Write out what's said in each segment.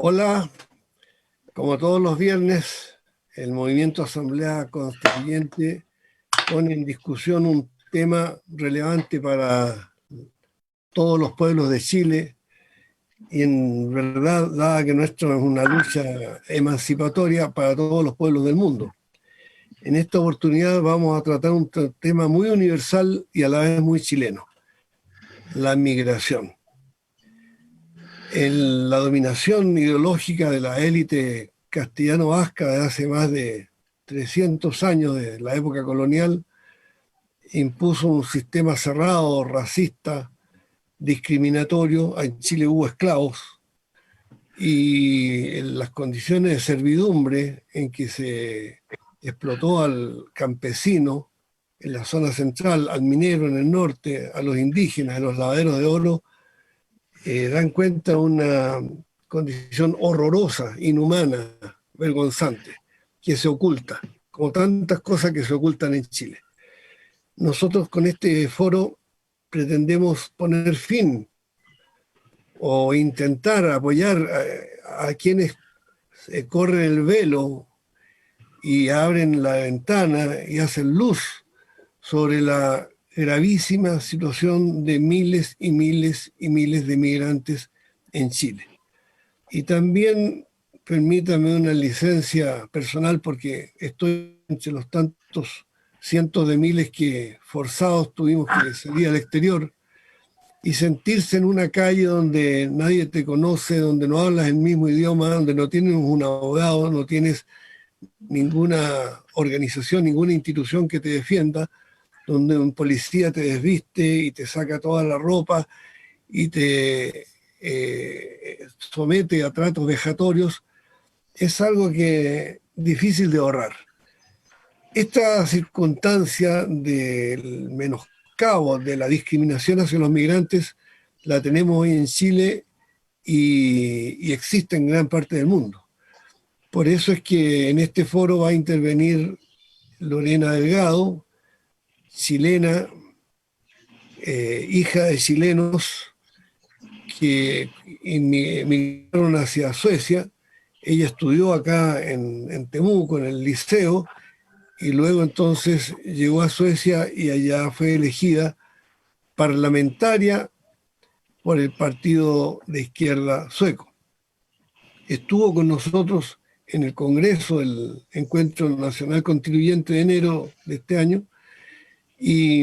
Hola, como todos los viernes, el Movimiento Asamblea Constituyente pone en discusión un tema relevante para todos los pueblos de Chile y en verdad, dada que nuestro es una lucha emancipatoria para todos los pueblos del mundo. En esta oportunidad vamos a tratar un tema muy universal y a la vez muy chileno, la migración. La dominación ideológica de la élite castellano-vasca de hace más de 300 años, de la época colonial, impuso un sistema cerrado, racista, discriminatorio. En Chile hubo esclavos y en las condiciones de servidumbre en que se explotó al campesino en la zona central, al minero en el norte, a los indígenas, a los lavaderos de oro, dan cuenta de una condición horrorosa, inhumana, vergonzante, que se oculta, como tantas cosas que se ocultan en Chile. Nosotros con este foro pretendemos poner fin o intentar apoyar a quienes corren el velo y abren la ventana y hacen luz sobre la gravísima situación de miles y miles y miles de migrantes en Chile. Y también permítame una licencia personal porque estoy entre los tantos cientos de miles que forzados tuvimos que salir al exterior y sentirse en una calle donde nadie te conoce, donde no hablas el mismo idioma, donde no tienes un abogado, no tienes ninguna organización, ninguna institución que te defienda, donde un policía te desviste y te saca toda la ropa y te somete a tratos vejatorios, es algo que difícil de ahorrar. Esta circunstancia del menoscabo, de la discriminación hacia los migrantes, la tenemos hoy en Chile y existe en gran parte del mundo. Por eso es que en este foro va a intervenir Lorena Delgado, chilena, hija de chilenos que emigraron hacia Suecia. Ella estudió acá en Temuco, en el liceo, y luego entonces llegó a Suecia y allá fue elegida parlamentaria por el partido de izquierda sueco. Estuvo con nosotros en el Congreso del Encuentro Nacional Constituyente de enero de este año y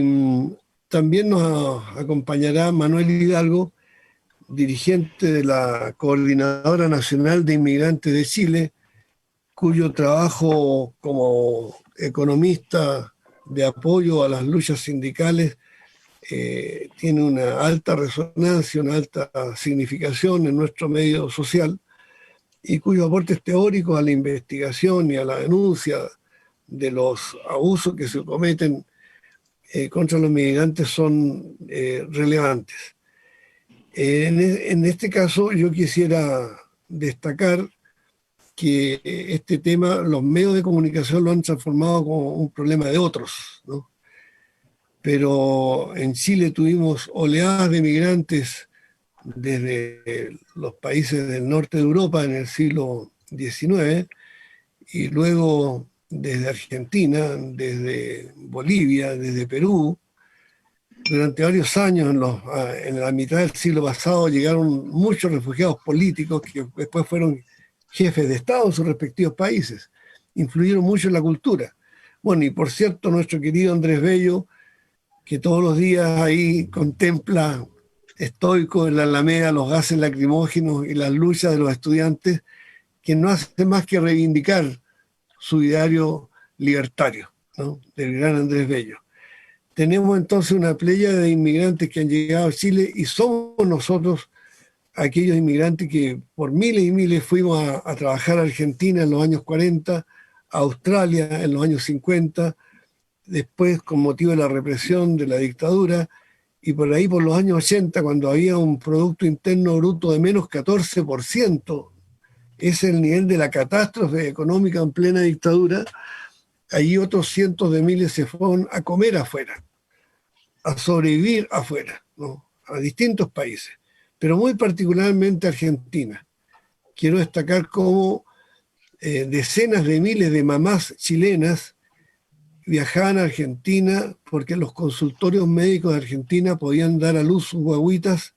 también nos acompañará Manuel Hidalgo, dirigente de la Coordinadora Nacional de Inmigrantes de Chile, cuyo trabajo como economista de apoyo a las luchas sindicales tiene una alta resonancia, una alta significación en nuestro medio social y cuyos aportes teóricos a la investigación y a la denuncia de los abusos que se cometen contra los migrantes son relevantes. En este caso yo quisiera destacar que este tema los medios de comunicación lo han transformado como un problema de otros, ¿no? Pero en Chile tuvimos oleadas de migrantes desde los países del norte de Europa en el siglo XIX y luego desde Argentina, desde Bolivia, desde Perú. Durante varios años, en la mitad del siglo pasado, llegaron muchos refugiados políticos que después fueron jefes de Estado en sus respectivos países. Influyeron mucho en la cultura. Bueno, y por cierto, nuestro querido Andrés Bello, que todos los días ahí contempla estoico en la Alameda los gases lacrimógenos y las luchas de los estudiantes, que no hace más que reivindicar su ideario libertario, ¿no?, del gran Andrés Bello. Tenemos entonces una playa de inmigrantes que han llegado a Chile y somos nosotros aquellos inmigrantes que por miles y miles fuimos a trabajar a Argentina en los años 40, a Australia en los años 50, después con motivo de la represión de la dictadura, y por ahí por los años 80, cuando había un Producto Interno Bruto de menos 14%, es el nivel de la catástrofe económica en plena dictadura, allí otros cientos de miles se fueron a comer afuera, a sobrevivir afuera, ¿no?, a distintos países, pero muy particularmente a Argentina, quiero destacar cómo decenas de miles de mamás chilenas viajaban a Argentina porque los consultorios médicos de Argentina podían dar a luz sus guaguitas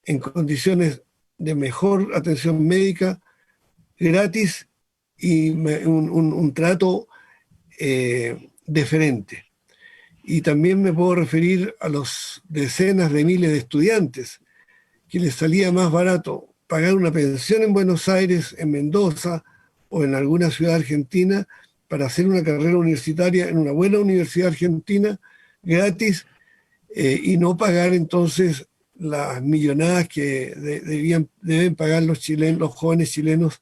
en condiciones de mejor atención médica, gratis y un trato deferente. Y también me puedo referir a los decenas de miles de estudiantes que les salía más barato pagar una pensión en Buenos Aires, en Mendoza o en alguna ciudad argentina para hacer una carrera universitaria en una buena universidad argentina gratis, y no pagar entonces las millonadas que deben pagar los jóvenes chilenos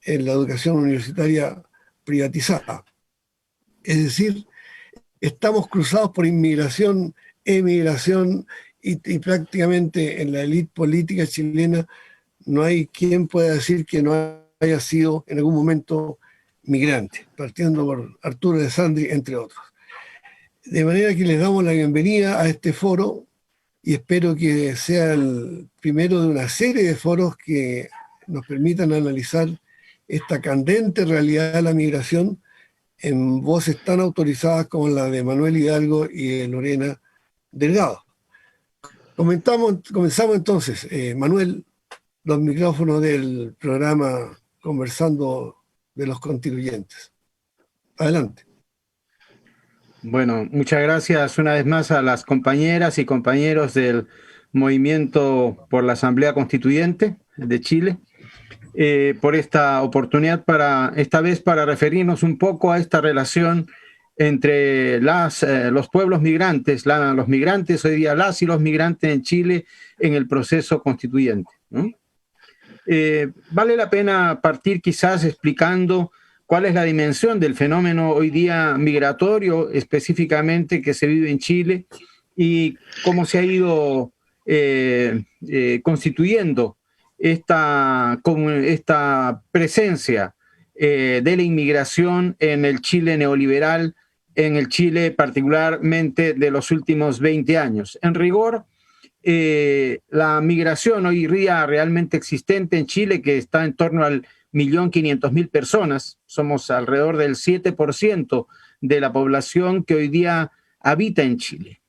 en la educación universitaria privatizada. Es decir, estamos cruzados por inmigración, emigración, y prácticamente en la élite política chilena no hay quien pueda decir que no haya sido en algún momento migrante, partiendo por Arturo de Sandri, entre otros. De manera que les damos la bienvenida a este foro y espero que sea el primero de una serie de foros que nos permitan analizar esta candente realidad de la migración en voces tan autorizadas como la de Manuel Hidalgo y de Lorena Delgado. Comenzamos entonces. Manuel, los micrófonos del programa Conversando de los Constituyentes. Adelante. Bueno, muchas gracias una vez más a las compañeras y compañeros del Movimiento por la Asamblea Constituyente de Chile por esta oportunidad esta vez para referirnos un poco a esta relación entre los pueblos migrantes, los migrantes hoy día, las y los migrantes en Chile en el proceso constituyente, ¿no? Vale la pena partir quizás explicando cuál es la dimensión del fenómeno hoy día migratorio específicamente que se vive en Chile y cómo se ha ido constituyendo esta presencia de la inmigración en el Chile neoliberal, en el Chile particularmente de los últimos 20 años. En rigor, la migración hoy día realmente existente en Chile, que está en torno al 1.500.000 personas, somos alrededor del 7% de la población que hoy día habita en Chile.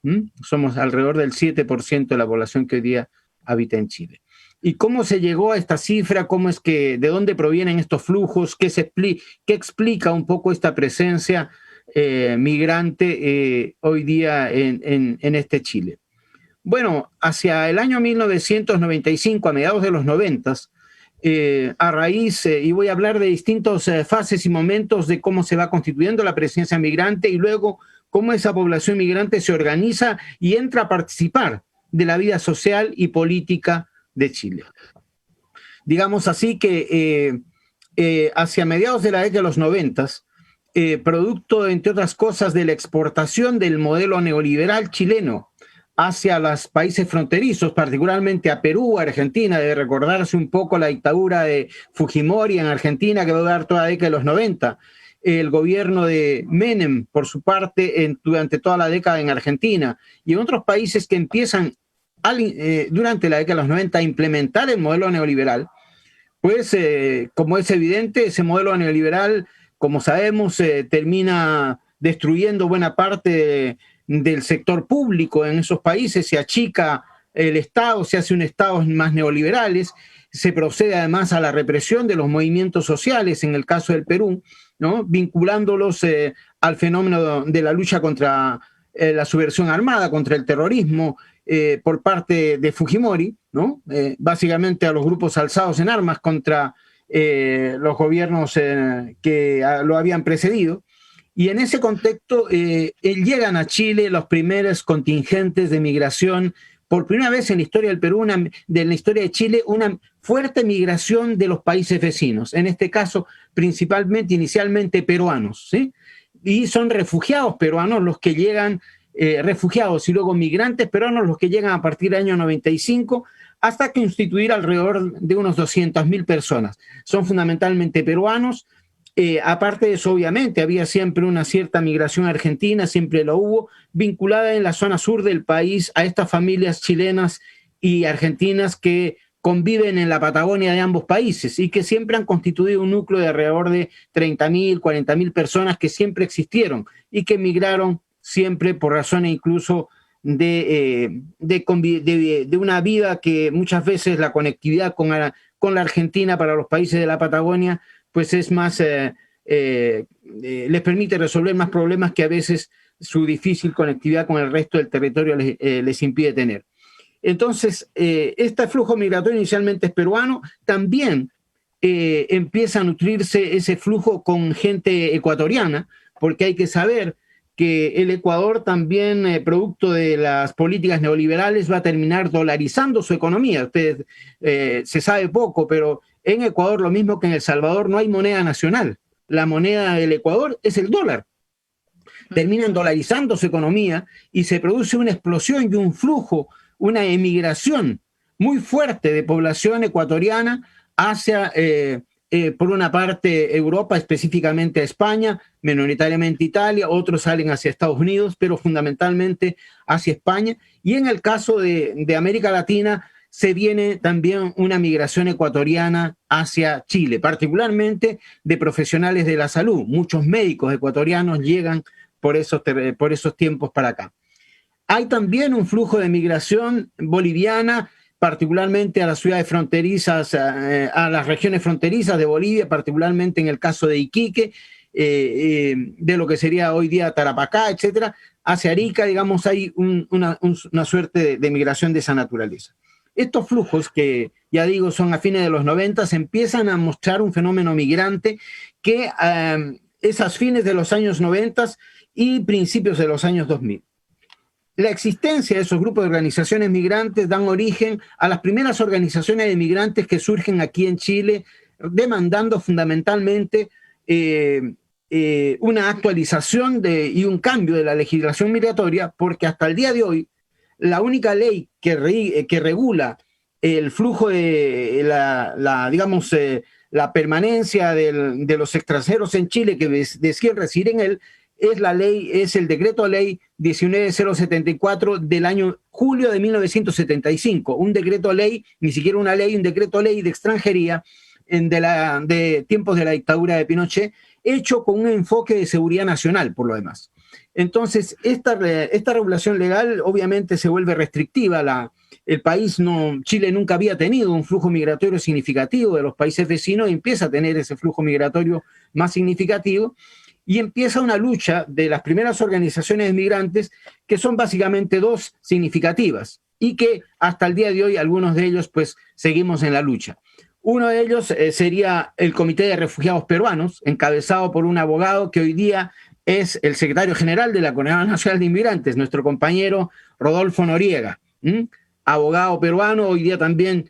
Somos alrededor del 7% de la población que hoy día habita en Chile. ¿Y cómo se llegó a esta cifra? ¿De dónde provienen estos flujos? ¿Qué explica un poco esta presencia migrante hoy día en este Chile? Bueno, hacia el año 1995, a mediados de los 90, a raíz, y voy a hablar de distintas fases y momentos de cómo se va constituyendo la presencia migrante y luego cómo esa población migrante se organiza y entra a participar de la vida social y política de Chile. Digamos así que hacia mediados de la década de los 90, producto, entre otras cosas, de la exportación del modelo neoliberal chileno hacia los países fronterizos, particularmente a Perú, a Argentina, debe recordarse un poco la dictadura de Fujimori en Argentina, que va a durar toda la década de los 90, el gobierno de Menem, por su parte, durante toda la década en Argentina, y en otros países que empiezan durante la década de los 90 a implementar el modelo neoliberal, pues como es evidente, ese modelo neoliberal, como sabemos, termina destruyendo buena parte del sector público en esos países, se achica el Estado, se hace un Estado más neoliberales, se procede además a la represión de los movimientos sociales, en el caso del Perú, ¿no? Vinculándolos al fenómeno de la lucha contra la subversión armada, contra el terrorismo, por parte de Fujimori, ¿no? Básicamente a los grupos alzados en armas contra los gobiernos que lo habían precedido. Y en ese contexto llegan a Chile los primeros contingentes de migración, por primera vez en la historia del Perú, de la historia de Chile, una fuerte migración de los países vecinos, en este caso principalmente, inicialmente peruanos, ¿sí? Y son refugiados peruanos los que llegan, refugiados y luego migrantes peruanos los que llegan a partir del año 95 hasta constituir alrededor de unos 200.000 personas. Son fundamentalmente peruanos. Aparte de eso, obviamente, había siempre una cierta migración argentina, siempre lo hubo, vinculada en la zona sur del país a estas familias chilenas y argentinas que conviven en la Patagonia de ambos países y que siempre han constituido un núcleo de alrededor de 30.000, 40.000 personas que siempre existieron y que emigraron siempre por razones incluso de una vida que muchas veces la conectividad con la Argentina para los países de la Patagonia pues es más, les permite resolver más problemas que a veces su difícil conectividad con el resto del territorio les impide tener. Entonces, este flujo migratorio inicialmente es peruano, también empieza a nutrirse ese flujo con gente ecuatoriana, porque hay que saber que el Ecuador también, producto de las políticas neoliberales, va a terminar dolarizando su economía. Ustedes, se sabe poco, pero en Ecuador, lo mismo que en El Salvador, no hay moneda nacional. La moneda del Ecuador es el dólar. Terminan dolarizando su economía y se produce una explosión y un flujo, una emigración muy fuerte de población ecuatoriana hacia, por una parte, Europa, específicamente a España, minoritariamente Italia, otros salen hacia Estados Unidos, pero fundamentalmente hacia España. Y en el caso de América Latina, se viene también una migración ecuatoriana hacia Chile, particularmente de profesionales de la salud. Muchos médicos ecuatorianos llegan por esos tiempos para acá. Hay también un flujo de migración boliviana, particularmente a las ciudades fronterizas, a las regiones fronterizas de Bolivia, particularmente en el caso de Iquique, de lo que sería hoy día Tarapacá, etcétera, hacia Arica, digamos, hay una suerte de migración de esa naturaleza. Estos flujos, que ya digo son a fines de los 90, empiezan a mostrar un fenómeno migrante que es a fines de los años 90 y principios de los años 2000. La existencia de esos grupos de organizaciones migrantes dan origen a las primeras organizaciones de migrantes que surgen aquí en Chile, demandando fundamentalmente una actualización y un cambio de la legislación migratoria, porque hasta el día de hoy la única ley que regula el flujo de la permanencia de los extranjeros en Chile que deciden residir en él es el decreto ley 19074 del año julio de 1975, un decreto ley, ni siquiera una ley, un decreto ley de extranjería de tiempos de la dictadura de Pinochet, hecho con un enfoque de seguridad nacional, por lo demás. Entonces, esta regulación legal obviamente se vuelve restrictiva. Chile nunca había tenido un flujo migratorio significativo de los países vecinos y empieza a tener ese flujo migratorio más significativo y empieza una lucha de las primeras organizaciones de migrantes, que son básicamente dos significativas y que hasta el día de hoy algunos de ellos pues seguimos en la lucha. Uno de ellos sería el Comité de Refugiados Peruanos, encabezado por un abogado que hoy día es el secretario general de la Coordinadora Nacional de Inmigrantes, nuestro compañero Rodolfo Noriega, abogado peruano, hoy día también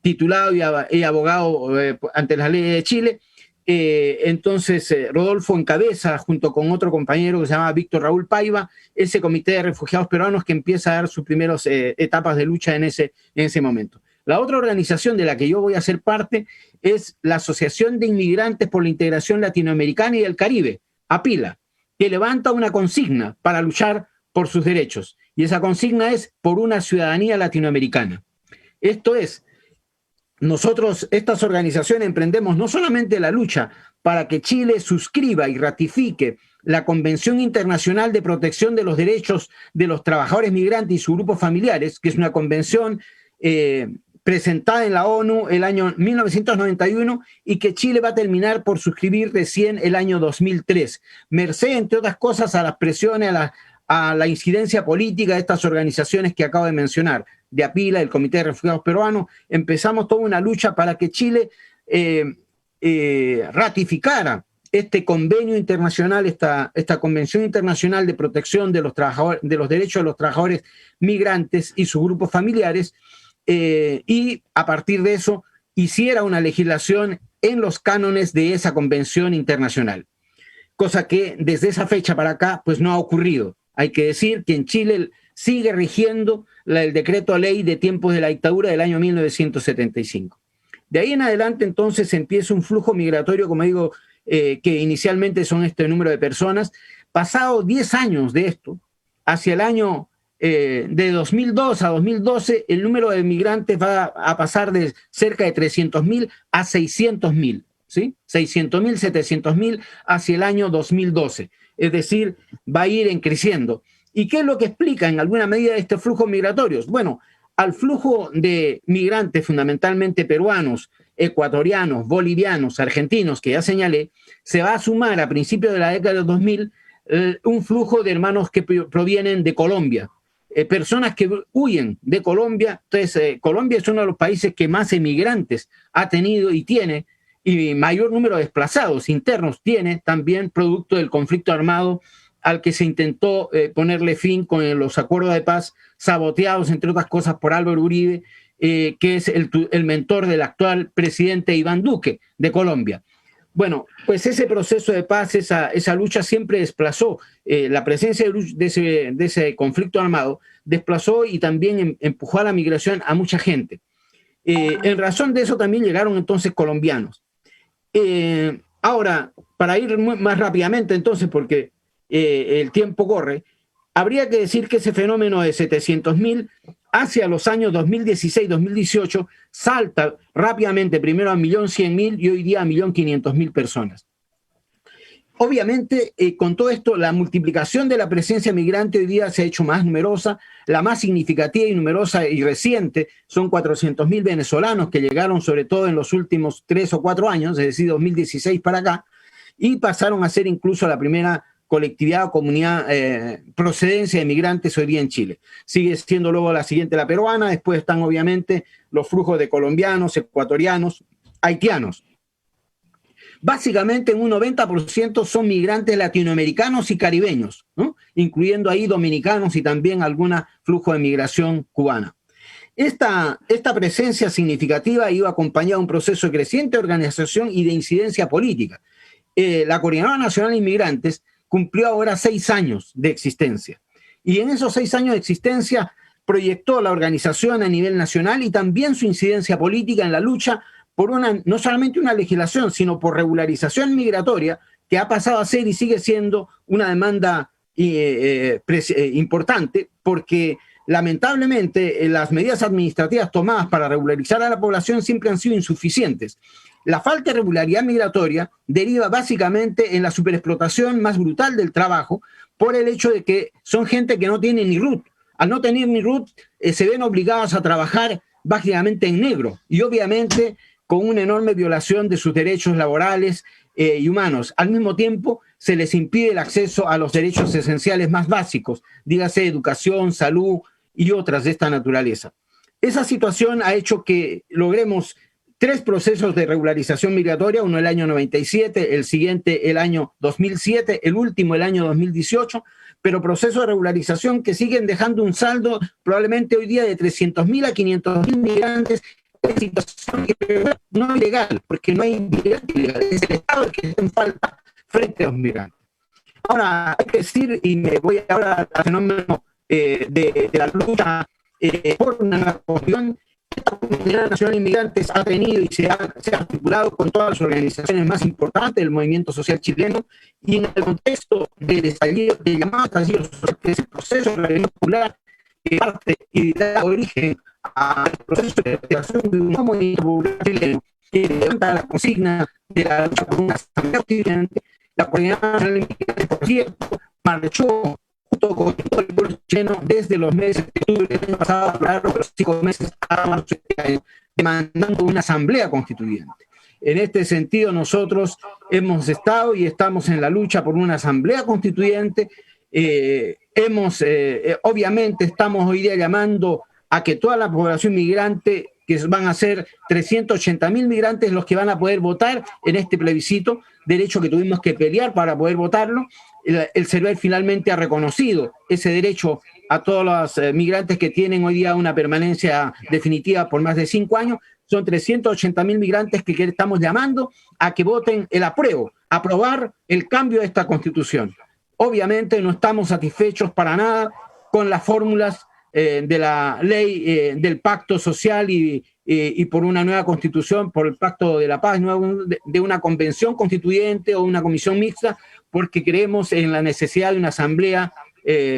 titulado y abogado ante las leyes de Chile. Entonces, Rodolfo encabeza, junto con otro compañero que se llama Víctor Raúl Paiva, ese Comité de Refugiados Peruanos que empieza a dar sus primeras etapas de lucha en ese momento. La otra organización de la que yo voy a ser parte es la Asociación de Inmigrantes por la Integración Latinoamericana y del Caribe, APILA, que levanta una consigna para luchar por sus derechos. Y esa consigna es por una ciudadanía latinoamericana. Esto es, nosotros, estas organizaciones, emprendemos no solamente la lucha para que Chile suscriba y ratifique la Convención Internacional de Protección de los Derechos de los Trabajadores Migrantes y sus grupos familiares, que es una convención presentada en la ONU el año 1991 y que Chile va a terminar por suscribir recién el año 2003, merced, entre otras cosas, a las presiones, a la incidencia política de estas organizaciones que acabo de mencionar, de APILA, el Comité de Refugiados Peruanos. Empezamos toda una lucha para que Chile ratificara este convenio internacional, esta Convención Internacional de Protección de los Derechos de los Trabajadores Migrantes y sus grupos familiares, y a partir de eso hiciera una legislación en los cánones de esa convención internacional, cosa que desde esa fecha para acá pues no ha ocurrido. Hay que decir que en Chile sigue rigiendo el decreto ley de tiempos de la dictadura del año 1975. De ahí en adelante entonces empieza un flujo migratorio, como digo, que inicialmente son este número de personas. Pasado 10 años de esto, hacia el año de 2002 a 2012, el número de migrantes va a pasar de cerca de 300.000 a 600.000, ¿sí? 600.000, 700.000 hacia el año 2012. Es decir, va a ir creciendo. ¿Y qué es lo que explica en alguna medida estos flujos migratorios? Bueno, al flujo de migrantes fundamentalmente peruanos, ecuatorianos, bolivianos, argentinos, que ya señalé, se va a sumar a principios de la década de 2000 un flujo de hermanos que provienen de Colombia, personas que huyen de Colombia. Entonces, Colombia es uno de los países que más emigrantes ha tenido y tiene, y mayor número de desplazados internos tiene también, producto del conflicto armado al que se intentó ponerle fin con los acuerdos de paz, saboteados, entre otras cosas, por Álvaro Uribe, que es el mentor del actual presidente Iván Duque de Colombia. Bueno, pues ese proceso de paz, esa lucha siempre desplazó, la presencia de ese conflicto armado desplazó y también empujó a la migración a mucha gente. En razón de eso también llegaron entonces colombianos. Ahora, para ir más rápidamente entonces, porque el tiempo corre, habría que decir que ese fenómeno de 700.000 hacia los años 2016-2018 salta rápidamente, primero a 1.100.000 y hoy día a 1.500.000 personas. Obviamente, con todo esto, la multiplicación de la presencia migrante hoy día se ha hecho más numerosa. La más significativa y numerosa y reciente son 400.000 venezolanos que llegaron sobre todo en los últimos 3 o 4 años, es decir, 2016 para acá, y pasaron a ser incluso la primera colectividad o comunidad procedencia de migrantes hoy día en Chile. Sigue siendo luego la siguiente la peruana, después están obviamente los flujos de colombianos, ecuatorianos, haitianos. Básicamente en un 90% son migrantes latinoamericanos y caribeños, ¿no? Incluyendo ahí dominicanos y también algún flujo de migración cubana. Esta presencia significativa iba acompañada de un proceso de creciente organización y de incidencia política. La Coordinadora Nacional de Inmigrantes cumplió ahora 6 años de existencia. Y en esos 6 años de existencia proyectó la organización a nivel nacional y también su incidencia política en la lucha por no solamente una legislación, sino por regularización migratoria, que ha pasado a ser y sigue siendo una demanda importante, porque lamentablemente las medidas administrativas tomadas para regularizar a la población siempre han sido insuficientes. La falta de regularidad migratoria deriva básicamente en la superexplotación más brutal del trabajo por el hecho de que son gente que no tiene ni RUT. Al no tener ni RUT, se ven obligados a trabajar básicamente en negro y obviamente con una enorme violación de sus derechos laborales y humanos. Al mismo tiempo, se les impide el acceso a los derechos esenciales más básicos, dígase educación, salud y otras de esta naturaleza. Esa situación ha hecho que logremos 3 procesos de regularización migratoria, uno el año 97, el siguiente el año 2007, el último el año 2018, pero procesos de regularización que siguen dejando un saldo probablemente hoy día de 300.000 a 500.000 migrantes en situación no ilegal, porque no hay inmigrante ilegal, es el Estado el que está en falta frente a los migrantes. Ahora, hay que decir, y me voy ahora al fenómeno de la lucha por una nueva constitución. Esta Comunidad Nacional de Inmigrantes ha tenido y se ha articulado con todas las organizaciones más importantes del movimiento social chileno, y en el contexto del estallido, del llamado estallido social, que es el proceso de la rebelión popular, que parte y da origen al proceso de creación de un nuevo movimiento popular chileno que levanta la consigna de la lucha por una asamblea constituyente. La Comunidad Nacional de Inmigrantes, por cierto, marchó junto con todo el pueblo chileno desde los meses de octubre del año pasado, a lo largo de los 5 meses a marzo de este año, demandando una asamblea constituyente. En este sentido, nosotros hemos estado y estamos en la lucha por una asamblea constituyente. Obviamente estamos hoy día llamando a que toda la población migrante, que van a ser 380.000 migrantes los que van a poder votar en este plebiscito, derecho que tuvimos que pelear para poder votarlo. El CERVEL finalmente ha reconocido ese derecho a todos los migrantes que tienen hoy día una permanencia definitiva por más de 5 años. Son 380.000 migrantes que estamos llamando a que voten el apruebo, aprobar el cambio de esta Constitución. Obviamente no estamos satisfechos para nada con las fórmulas de la ley del pacto social y por una nueva constitución, por el pacto de la paz, de una convención constituyente o una comisión mixta, porque creemos en la necesidad de una asamblea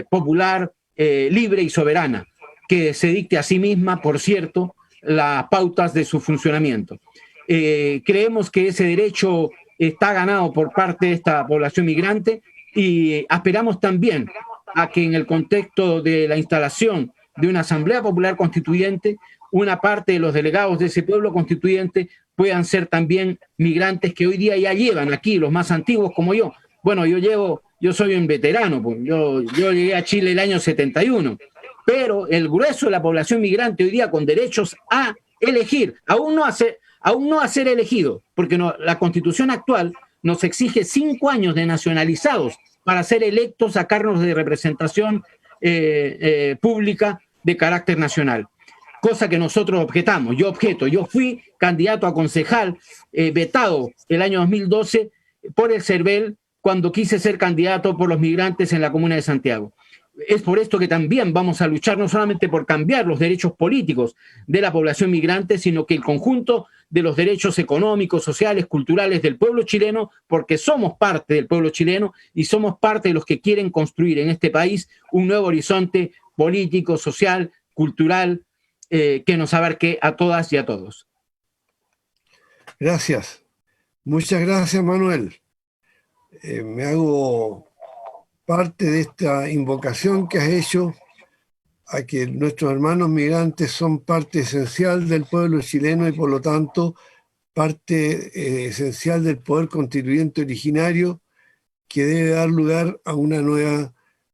popular libre y soberana, que se dicte a sí misma, por cierto, las pautas de su funcionamiento. Creemos que ese derecho está ganado por parte de esta población migrante y aspiramos también a que en el contexto de la instalación de una Asamblea Popular Constituyente, una parte de los delegados de ese pueblo constituyente puedan ser también migrantes que hoy día ya llevan aquí, los más antiguos como yo. Bueno, yo soy un veterano, pues, yo llegué a Chile el año 71, pero el grueso de la población migrante hoy día con derechos a elegir, aún no a ser elegido, porque no, la Constitución actual nos exige 5 años de nacionalizados para ser electos a cargos de representación pública de carácter nacional, cosa que nosotros objetamos. Yo fui candidato a concejal vetado el año 2012 por el CERVEL cuando quise ser candidato por los migrantes en la comuna de Santiago. Es por esto que también vamos a luchar no solamente por cambiar los derechos políticos de la población migrante, sino que el conjunto de los derechos económicos, sociales, culturales del pueblo chileno, porque somos parte del pueblo chileno y somos parte de los que quieren construir en este país un nuevo horizonte político, social, cultural, que nos abarque a todas y a todos. Gracias. Muchas gracias, Manuel. Me hago parte de esta invocación que has hecho a que nuestros hermanos migrantes son parte esencial del pueblo chileno y por lo tanto parte esencial del poder constituyente originario que debe dar lugar a una nueva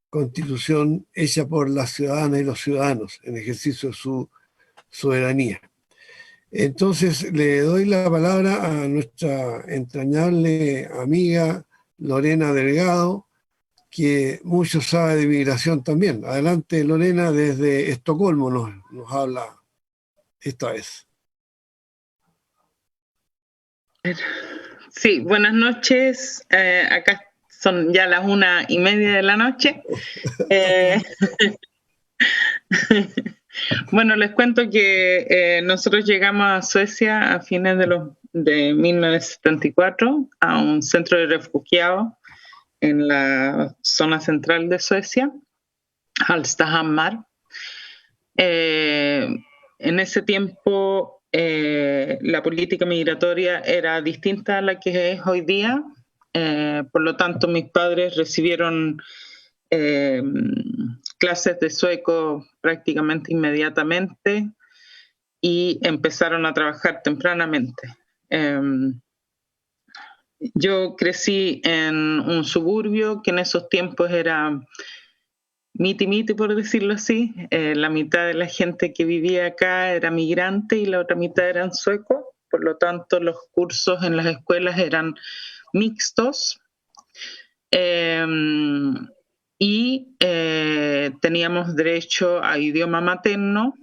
constitución hecha por las ciudadanas y los ciudadanos en ejercicio de su soberanía. Entonces le doy la palabra a nuestra entrañable amiga Lorena Delgado, que mucho sabe de migración también. Adelante, Lorena, desde Estocolmo nos habla esta vez. Sí, buenas noches. Acá son ya las 1:30 de la noche. Bueno, les cuento que nosotros llegamos a Suecia a fines de 1974 a un centro de refugiados en la zona central de Suecia, Hallstahammar. En ese tiempo la política migratoria era distinta a la que es hoy día. Por lo tanto, mis padres recibieron clases de sueco prácticamente inmediatamente y empezaron a trabajar tempranamente. Yo crecí en un suburbio que en esos tiempos era miti-miti, por decirlo así. La mitad de la gente que vivía acá era migrante y la otra mitad eran suecos. Por lo tanto, los cursos en las escuelas eran mixtos. Y teníamos derecho a idioma materno.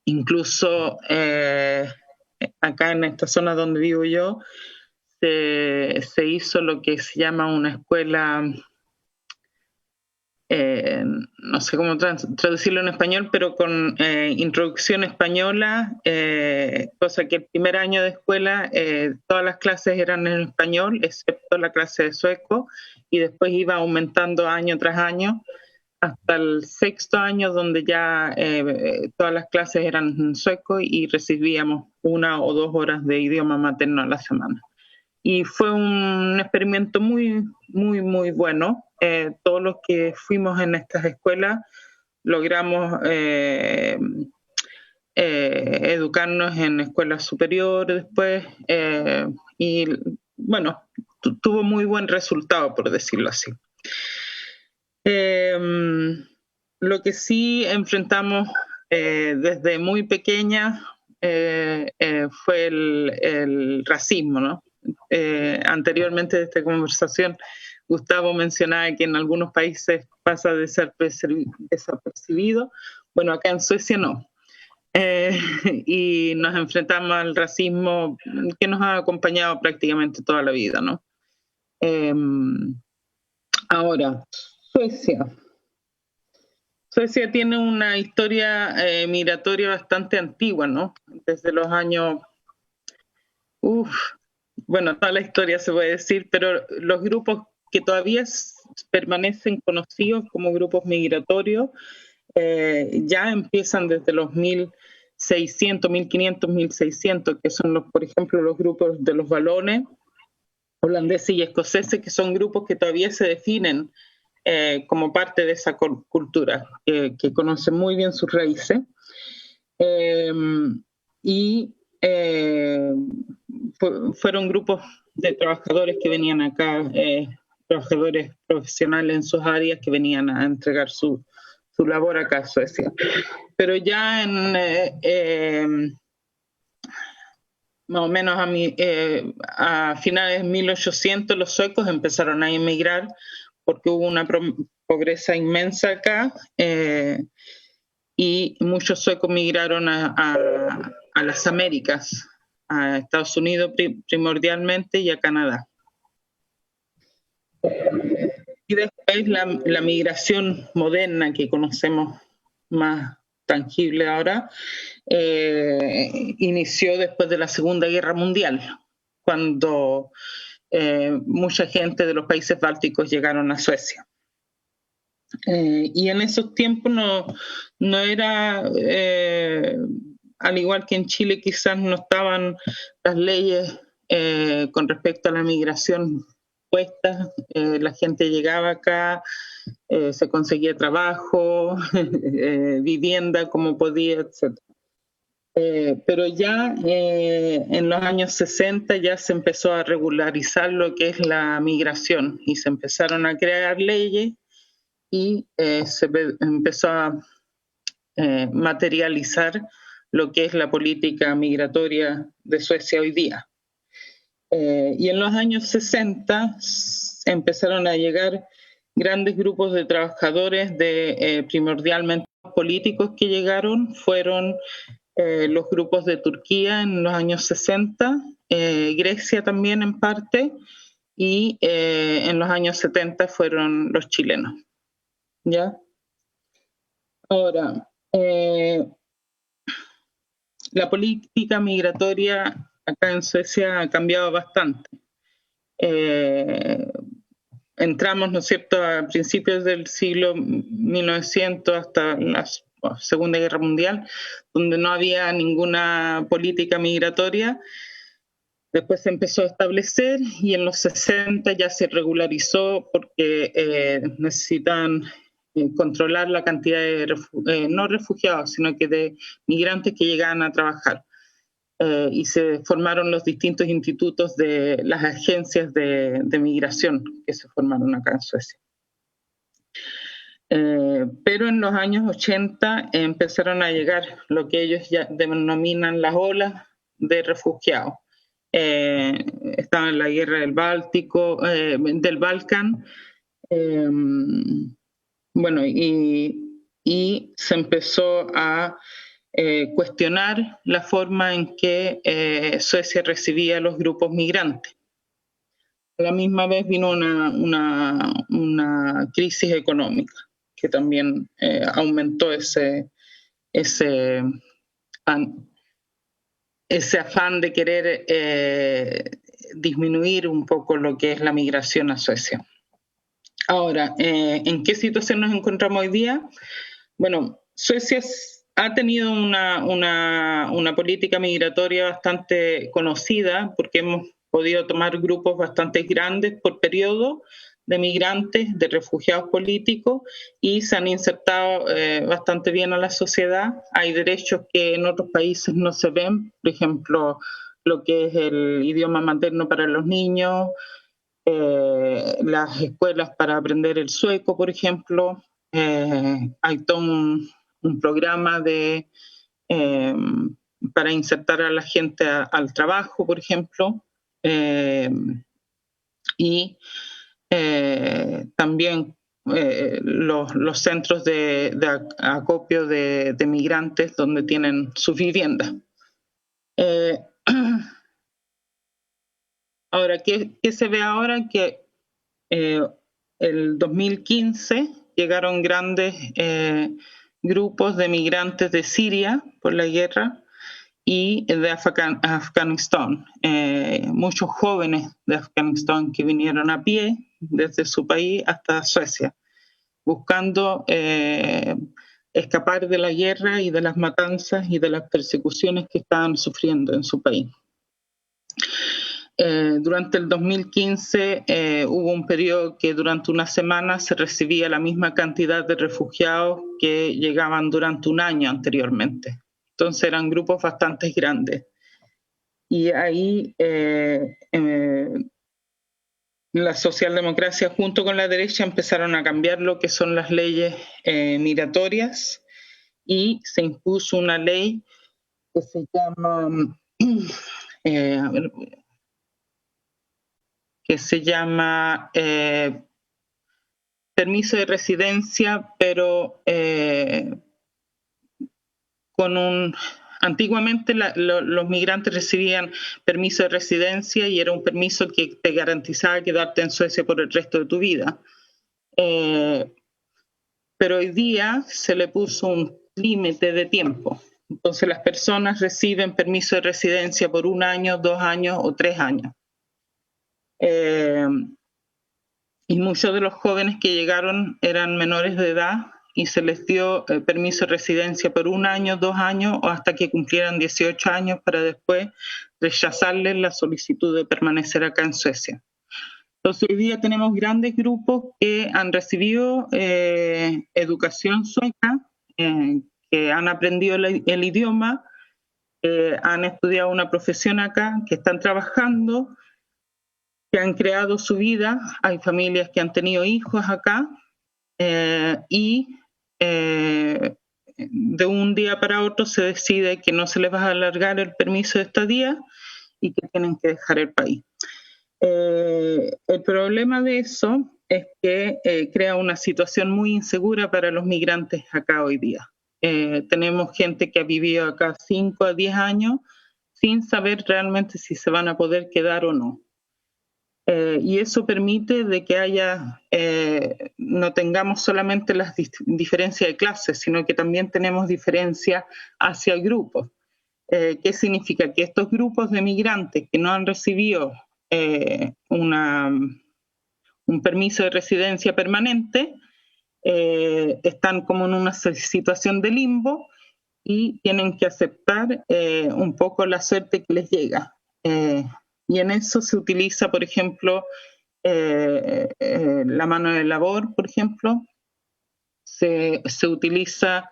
Incluso acá en esta zona donde vivo yo, se hizo lo que se llama una escuela, no sé cómo traducirlo en español, pero con introducción española, cosa que el primer año de escuela todas las clases eran en español, excepto la clase de sueco, y después iba aumentando año tras año hasta el 6º año, donde ya todas las clases eran en sueco y recibíamos 1 o 2 horas de idioma materno a la semana. Y fue un experimento muy, muy, muy bueno. Todos los que fuimos en estas escuelas logramos educarnos en escuelas superiores después y bueno, tuvo muy buen resultado, por decirlo así. Lo que sí enfrentamos desde muy pequeña fue el racismo, ¿no? Anteriormente de esta conversación, Gustavo mencionaba que en algunos países pasa de ser desapercibido. Bueno, acá en Suecia no. Y nos enfrentamos al racismo que nos ha acompañado prácticamente toda la vida, ¿no? Ahora, Suecia tiene una historia migratoria bastante antigua, ¿no? Desde los años... bueno, toda la historia se puede decir, pero los grupos que todavía permanecen conocidos como grupos migratorios, ya empiezan desde los 1600, 1500, 1600, que son, por ejemplo, los grupos de los valones, holandeses y escoceses, que son grupos que todavía se definen como parte de esa cultura, que conocen muy bien sus raíces. Fueron grupos de trabajadores que venían acá, trabajadores profesionales en sus áreas que venían a entregar su labor acá a Suecia. Pero ya más o menos a finales de 1800 los suecos empezaron a emigrar porque hubo una pobreza inmensa acá, y muchos suecos migraron a las Américas, a Estados Unidos primordialmente y a Canadá. Y después la migración moderna que conocemos más tangible ahora inició después de la Segunda Guerra Mundial, cuando mucha gente de los países bálticos llegaron a Suecia. Y en esos tiempos no era, al igual que en Chile, quizás no estaban las leyes con respecto a la migración puestas. La gente llegaba acá, se conseguía trabajo, vivienda como podía, etc. Pero ya en los años 60 ya se empezó a regularizar lo que es la migración y se empezaron a crear leyes y se empezó a materializar lo que es la política migratoria de Suecia hoy día. Y en los años 60 empezaron a llegar grandes grupos de trabajadores, primordialmente políticos que llegaron, fueron los grupos de Turquía en los años 60, Grecia también en parte, y en los años 70 fueron los chilenos. ¿Ya? Ahora, la política migratoria acá en Suecia ha cambiado bastante. Entramos, ¿no es cierto?, a principios del siglo 1900 hasta la Segunda Guerra Mundial, donde no había ninguna política migratoria. Después se empezó a establecer y en los 60 ya se regularizó porque necesitan controlar la cantidad de, no refugiados, sino que de migrantes que llegaban a trabajar. Y se formaron los distintos institutos de las agencias de migración que se formaron acá en Suecia. Pero en los años 80 empezaron a llegar lo que ellos ya denominan las olas de refugiados. Estaba en la guerra del Báltico, del Balcán, bueno, y se empezó a cuestionar la forma en que Suecia recibía a los grupos migrantes. A la misma vez vino una crisis económica que también aumentó ese afán de querer disminuir un poco lo que es la migración a Suecia. Ahora, ¿en qué situación nos encontramos hoy día? Bueno, Suecia ha tenido una política migratoria bastante conocida porque hemos podido tomar grupos bastante grandes por periodo de migrantes, de refugiados políticos, y se han insertado bastante bien a la sociedad. Hay derechos que en otros países no se ven, por ejemplo, lo que es el idioma materno para los niños, las escuelas para aprender el sueco, por ejemplo. Hay todo un programa para insertar a la gente al trabajo, por ejemplo, y también los centros de acopio de migrantes donde tienen sus viviendas. Ahora, ¿qué se ve ahora? Que el 2015 llegaron grandes grupos de migrantes de Siria por la guerra y de Afganistán. Muchos jóvenes de Afganistán que vinieron a pie desde su país hasta Suecia, buscando escapar de la guerra y de las matanzas y de las persecuciones que estaban sufriendo en su país. Durante el 2015 hubo un periodo que durante una semana se recibía la misma cantidad de refugiados que llegaban durante un año anteriormente. Entonces eran grupos bastante grandes. Y ahí la socialdemocracia junto con la derecha empezaron a cambiar lo que son las leyes migratorias y se impuso una ley que se llama... que se llama permiso de residencia, pero con un... Antiguamente los migrantes recibían permiso de residencia y era un permiso que te garantizaba quedarte en Suecia por el resto de tu vida. Pero hoy día se le puso un límite de tiempo. Entonces las personas reciben permiso de residencia por 1 año, 2 años o 3 años. Y muchos de los jóvenes que llegaron eran menores de edad y se les dio permiso de residencia por 1 año, 2 años o hasta que cumplieran 18 años para después rechazarles la solicitud de permanecer acá en Suecia. Entonces hoy día tenemos grandes grupos que han recibido educación sueca, que han aprendido el idioma, han estudiado una profesión acá, que están trabajando, que han creado su vida. Hay familias que han tenido hijos acá y de un día para otro se decide que no se les va a alargar el permiso de estadía y que tienen que dejar el país. El problema de eso es que crea una situación muy insegura para los migrantes acá hoy día. Tenemos gente que ha vivido acá 5 a 10 años sin saber realmente si se van a poder quedar o no. Y eso permite de que haya, no tengamos solamente las diferencias de clases, sino que también tenemos diferencias hacia grupos. ¿Qué significa? Que estos grupos de migrantes que no han recibido un permiso de residencia permanente están como en una situación de limbo y tienen que aceptar un poco la suerte que les llega. Y en eso se utiliza, por ejemplo, la mano de labor, por ejemplo, se utiliza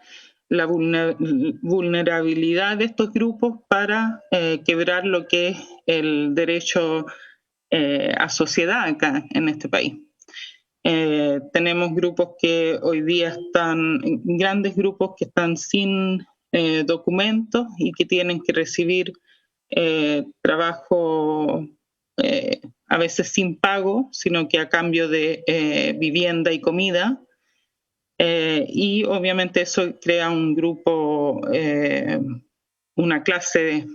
la vulnerabilidad de estos grupos para quebrar lo que es el derecho a sociedad acá en este país. Tenemos grupos que hoy día están, grandes grupos que están sin documentos y que tienen que recibir trabajo a veces sin pago, sino que a cambio de vivienda y comida. Y obviamente eso crea un grupo, una clase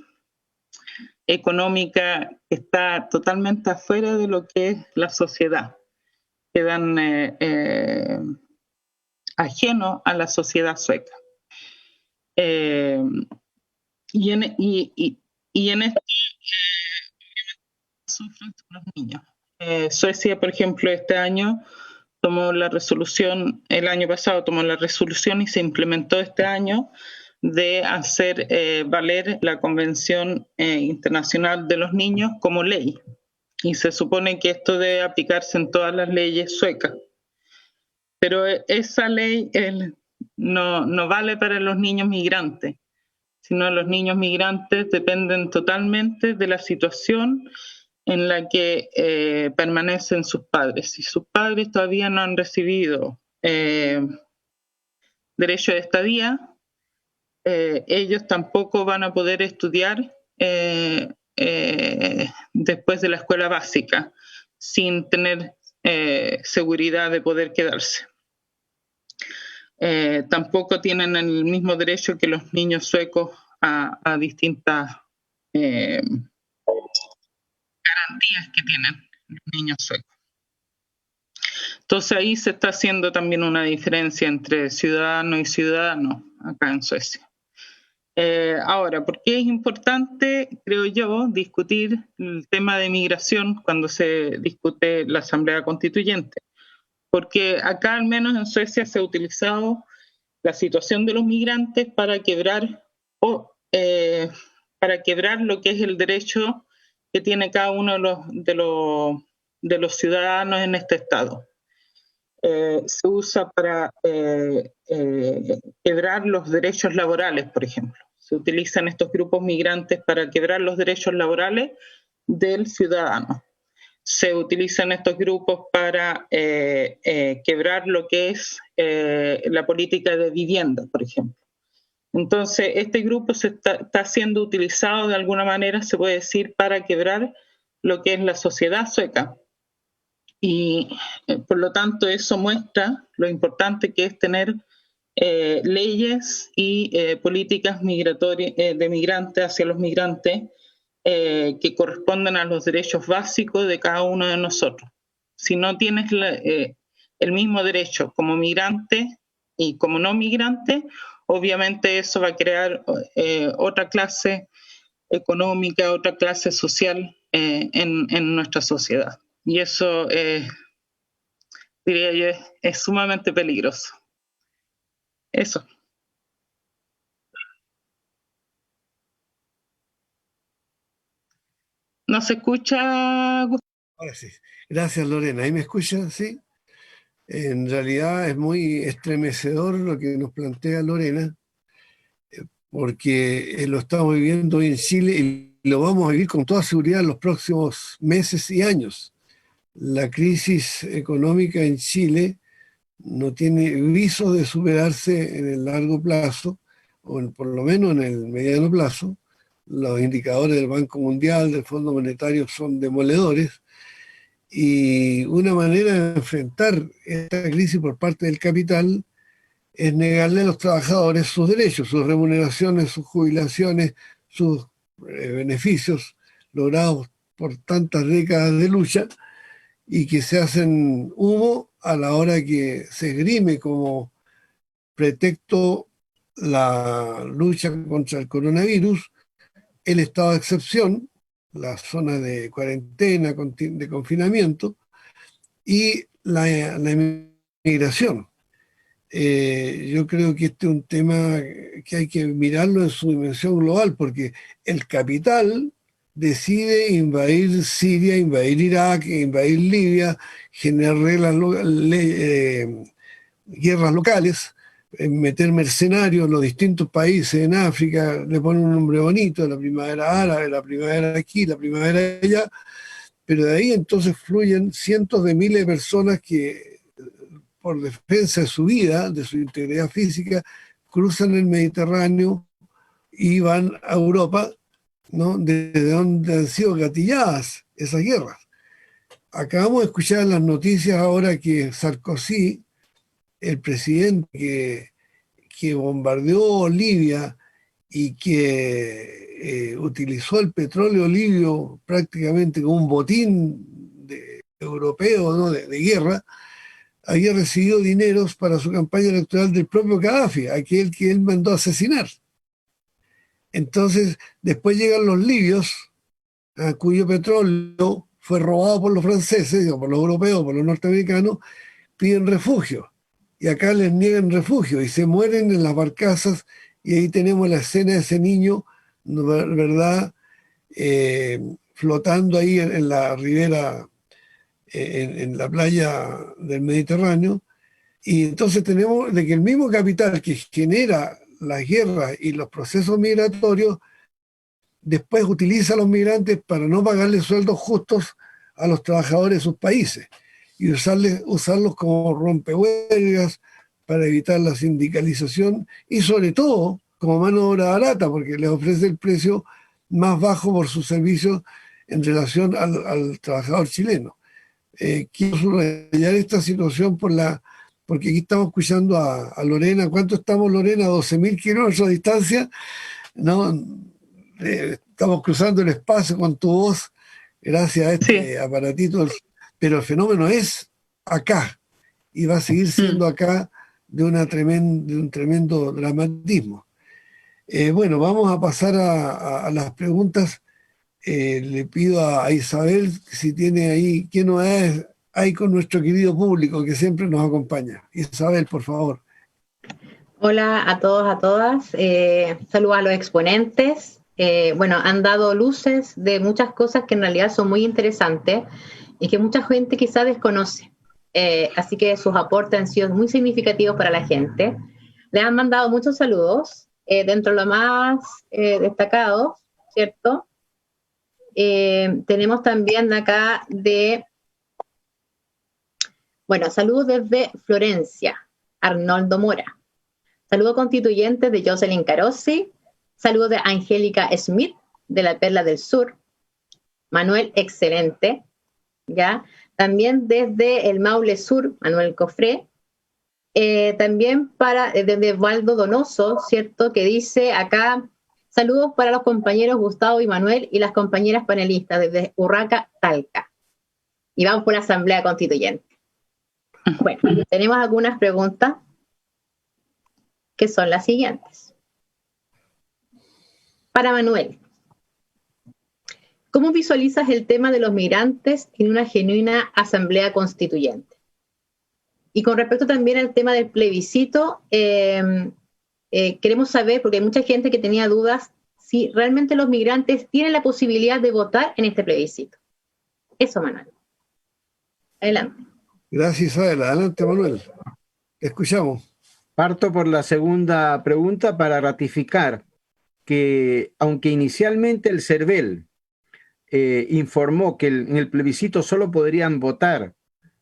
económica que está totalmente afuera de lo que es la sociedad. Quedan ajenos a la sociedad sueca. Y en esto sufren los niños. Suecia, por ejemplo, este año tomó la resolución, el año pasado tomó la resolución y se implementó este año de hacer valer la Convención Internacional de los Niños como ley. Y se supone que esto debe aplicarse en todas las leyes suecas. Pero esa ley no vale para los niños migrantes, sino los niños migrantes dependen totalmente de la situación en la que permanecen sus padres. Si sus padres todavía no han recibido derecho de estadía, ellos tampoco van a poder estudiar después de la escuela básica sin tener seguridad de poder quedarse. Tampoco tienen el mismo derecho que los niños suecos a distintas garantías que tienen los niños suecos. Entonces ahí se está haciendo también una diferencia entre ciudadano y ciudadano acá en Suecia. Ahora, ¿por qué es importante, creo yo, discutir el tema de migración cuando se discute la Asamblea Constituyente? Porque acá, al menos en Suecia, se ha utilizado la situación de los migrantes para quebrar lo que es el derecho que tiene cada uno de los ciudadanos en este Estado. Se usa para quebrar los derechos laborales, por ejemplo. Se utilizan estos grupos migrantes para quebrar los derechos laborales del ciudadano. Se utilizan estos grupos para quebrar lo que es la política de vivienda, por ejemplo. Entonces, este grupo está siendo utilizado de alguna manera, se puede decir, para quebrar lo que es la sociedad sueca. Y por lo tanto eso muestra lo importante que es tener leyes y políticas migratorias de migrantes hacia los migrantes que correspondan a los derechos básicos de cada uno de nosotros. Si no tienes el mismo derecho como migrante y como no migrante, obviamente eso va a crear otra clase económica, otra clase social en nuestra sociedad. Y eso, diría yo, es sumamente peligroso. Eso. ¿No se escucha, Gustavo? Ahora sí. Gracias, Lorena. ¿Ahí me escuchan? Sí. En realidad es muy estremecedor lo que nos plantea Lorena, porque lo estamos viviendo hoy en Chile y lo vamos a vivir con toda seguridad en los próximos meses y años. La crisis económica en Chile no tiene visos de superarse en el largo plazo, o por lo menos en el mediano plazo. Los indicadores del Banco Mundial, del Fondo Monetario son demoledores, y una manera de enfrentar esta crisis por parte del capital es negarle a los trabajadores sus derechos, sus remuneraciones, sus jubilaciones, sus beneficios logrados por tantas décadas de lucha, y que se hacen humo a la hora que se esgrime como pretexto la lucha contra el coronavirus, el estado de excepción, la zona de cuarentena, de confinamiento, y la inmigración. Yo creo que este es un tema que hay que mirarlo en su dimensión global, porque el capital decide invadir Siria, invadir Irak, invadir Libia, generar guerras locales, meter mercenarios en los distintos países en África, le ponen un nombre bonito, la primavera árabe, la primavera aquí, la primavera allá, pero de ahí entonces fluyen cientos de miles de personas que, por defensa de su vida, de su integridad física, cruzan el Mediterráneo y van a Europa, ¿no?, desde donde han sido gatilladas esas guerras. Acabamos de escuchar en las noticias ahora que Sarkozy, el presidente que bombardeó Libia y que utilizó el petróleo libio prácticamente como un botín europeo, ¿no?, de guerra, había recibido dineros para su campaña electoral del propio Gaddafi, aquel que él mandó a asesinar. Entonces, después llegan los libios, cuyo petróleo fue robado por los franceses, digo, por los europeos, por los norteamericanos, piden refugio. Y acá les niegan refugio y se mueren en las barcazas, y ahí tenemos la escena de ese niño, ¿verdad?, flotando ahí en la ribera, en la playa del Mediterráneo. Y entonces tenemos de que el mismo capital que genera las guerras y los procesos migratorios después utiliza a los migrantes para no pagarles sueldos justos a los trabajadores de sus países y usarlos como rompehuelgas para evitar la sindicalización, y sobre todo como mano de obra barata, porque les ofrece el precio más bajo por sus servicios en relación al trabajador chileno. Quiero subrayar esta situación porque aquí estamos escuchando a Lorena. ¿Cuánto estamos, Lorena? 12.000 kilómetros de distancia, ¿no? Estamos cruzando el espacio con tu voz gracias a este aparatito, pero el fenómeno es acá y va a seguir siendo acá de un tremendo dramatismo. Bueno, vamos a pasar a las preguntas. Le pido a Isabel si tiene ahí, ¿qué novedades hay con nuestro querido público que siempre nos acompaña? Isabel, por favor. Hola a todos, a todas. Saludos a los exponentes. Bueno, han dado luces de muchas cosas que en realidad son muy interesantes y que mucha gente quizá desconoce. Así que sus aportes han sido muy significativos para la gente. Les han mandado muchos saludos, dentro de lo más destacados, ¿cierto? Tenemos también acá saludos desde Florencia, Arnoldo Mora. Saludos constituyentes de Jocelyn Carossi. Saludos de Angélica Smith, de la Perla del Sur. Manuel, excelente. ¿Ya? También desde el Maule Sur, Manuel Cofré. También desde Waldo Donoso, ¿cierto? Que dice acá, saludos para los compañeros Gustavo y Manuel y las compañeras panelistas desde Urraca, Talca. Y vamos por la Asamblea Constituyente. Bueno, tenemos algunas preguntas que son las siguientes. Para Manuel, ¿cómo visualizas el tema de los migrantes en una genuina asamblea constituyente? Y con respecto también al tema del plebiscito, queremos saber, porque hay mucha gente que tenía dudas, si realmente los migrantes tienen la posibilidad de votar en este plebiscito. Eso, Manuel. Adelante. Gracias, Isabel. Adelante, Manuel. Te escuchamos. Parto por la segunda pregunta para ratificar que, aunque inicialmente el CERVEL informó que en el plebiscito solo podrían votar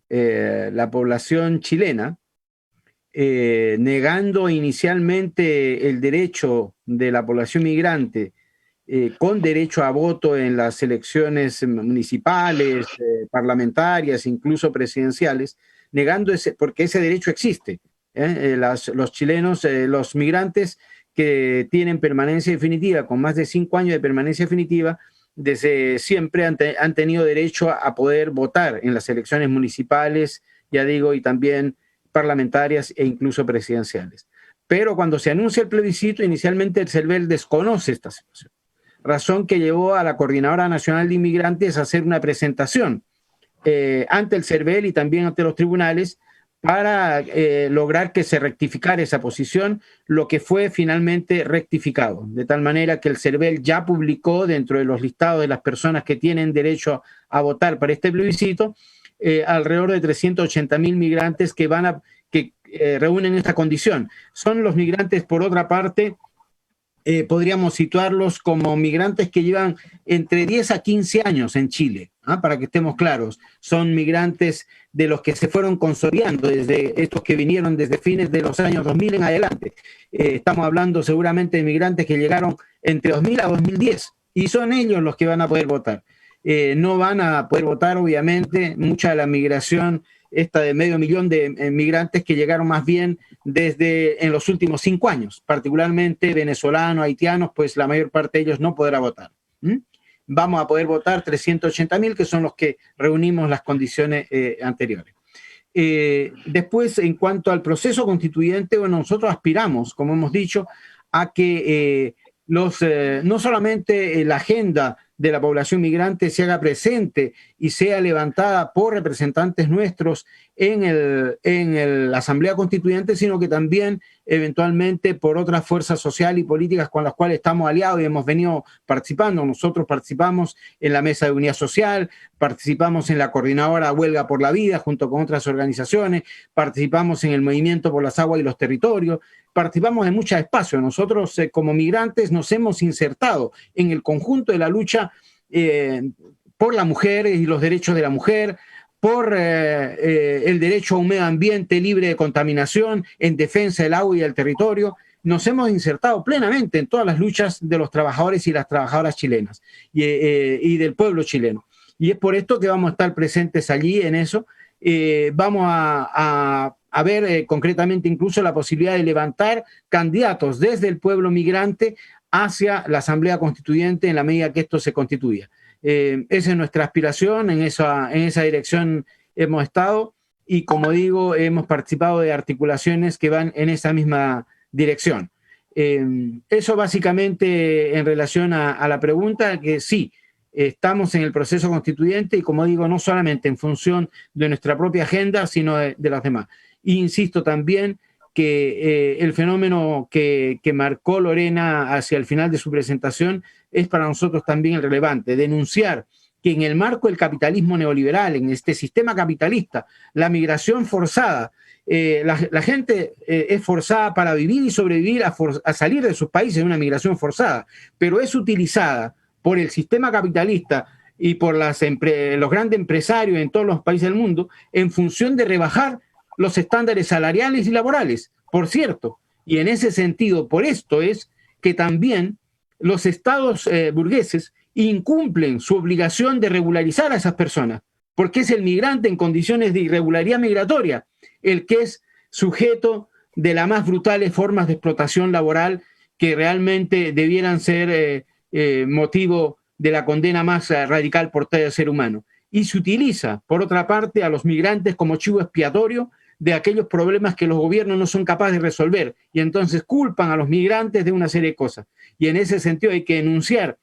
la población chilena, negando inicialmente el derecho de la población migrante con derecho a voto en las elecciones municipales, parlamentarias, incluso presidenciales, negando porque ese derecho existe. Los chilenos, los migrantes que tienen permanencia definitiva, con más de 5 años de permanencia definitiva, desde siempre han tenido derecho a poder votar en las elecciones municipales, ya digo, y también parlamentarias e incluso presidenciales. Pero cuando se anuncia el plebiscito, inicialmente el CERVEL desconoce esta situación, razón que llevó a la Coordinadora Nacional de Inmigrantes a hacer una presentación ante el CERVEL y también ante los tribunales para lograr que se rectificara esa posición, lo que fue finalmente rectificado, de tal manera que el CERVEL ya publicó dentro de los listados de las personas que tienen derecho a votar para este plebiscito alrededor de 380.000 migrantes que reúnen esta condición. Son los migrantes, por otra parte, podríamos situarlos como migrantes que llevan entre 10 a 15 años en Chile, para que estemos claros. Son migrantes de los que se fueron consolidando, desde estos que vinieron desde fines de los años 2000 en adelante. Estamos hablando seguramente de migrantes que llegaron entre 2000 a 2010 y son ellos los que van a poder votar. No van a poder votar, obviamente, mucha de la migración esta de 500.000 de migrantes que llegaron más bien desde en los últimos 5 años, particularmente venezolanos, haitianos, pues la mayor parte de ellos no podrá votar. Vamos a poder votar 380.000, que son los que reunimos las condiciones anteriores. Después, en cuanto al proceso constituyente, bueno, nosotros aspiramos, como hemos dicho, a que no solamente la agenda de la población migrante se haga presente y sea levantada por representantes nuestros en la Asamblea Constituyente, sino que también eventualmente por otras fuerzas sociales y políticas con las cuales estamos aliados y hemos venido participando. Nosotros participamos en la Mesa de Unidad Social, participamos en la Coordinadora Huelga por la Vida junto con otras organizaciones, participamos en el Movimiento por las Aguas y los Territorios, participamos en muchos espacios. Nosotros como migrantes nos hemos insertado en el conjunto de la lucha por la mujer y los derechos de la mujer, por el derecho a un medio ambiente libre de contaminación, en defensa del agua y del territorio. Nos hemos insertado plenamente en todas las luchas de los trabajadores y las trabajadoras chilenas y del pueblo chileno. Y es por esto que vamos a estar presentes allí en eso. Vamos a ver concretamente incluso la posibilidad de levantar candidatos desde el pueblo migrante hacia la Asamblea Constituyente en la medida que esto se constituya. Esa es nuestra aspiración, en esa dirección hemos estado y, como digo, hemos participado de articulaciones que van en esa misma dirección. Eso básicamente en relación a la pregunta, que sí, estamos en el proceso constituyente y, como digo, no solamente en función de nuestra propia agenda, sino de las demás. E insisto también que el fenómeno que marcó Lorena hacia el final de su presentación es para nosotros también relevante, denunciar que en el marco del capitalismo neoliberal, en este sistema capitalista, la migración forzada, la gente es forzada para vivir y sobrevivir a salir de sus países, de una migración forzada, pero es utilizada por el sistema capitalista y por los grandes empresarios en todos los países del mundo en función de rebajar los estándares salariales y laborales, por cierto. Y en ese sentido, por esto es que también los estados burgueses incumplen su obligación de regularizar a esas personas, porque es el migrante en condiciones de irregularidad migratoria el que es sujeto de las más brutales formas de explotación laboral que realmente debieran ser motivo de la condena más radical por todo ser humano. Y se utiliza, por otra parte, a los migrantes como chivo expiatorio de aquellos problemas que los gobiernos no son capaces de resolver, y entonces culpan a los migrantes de una serie de cosas. Y en ese sentido hay que denunciar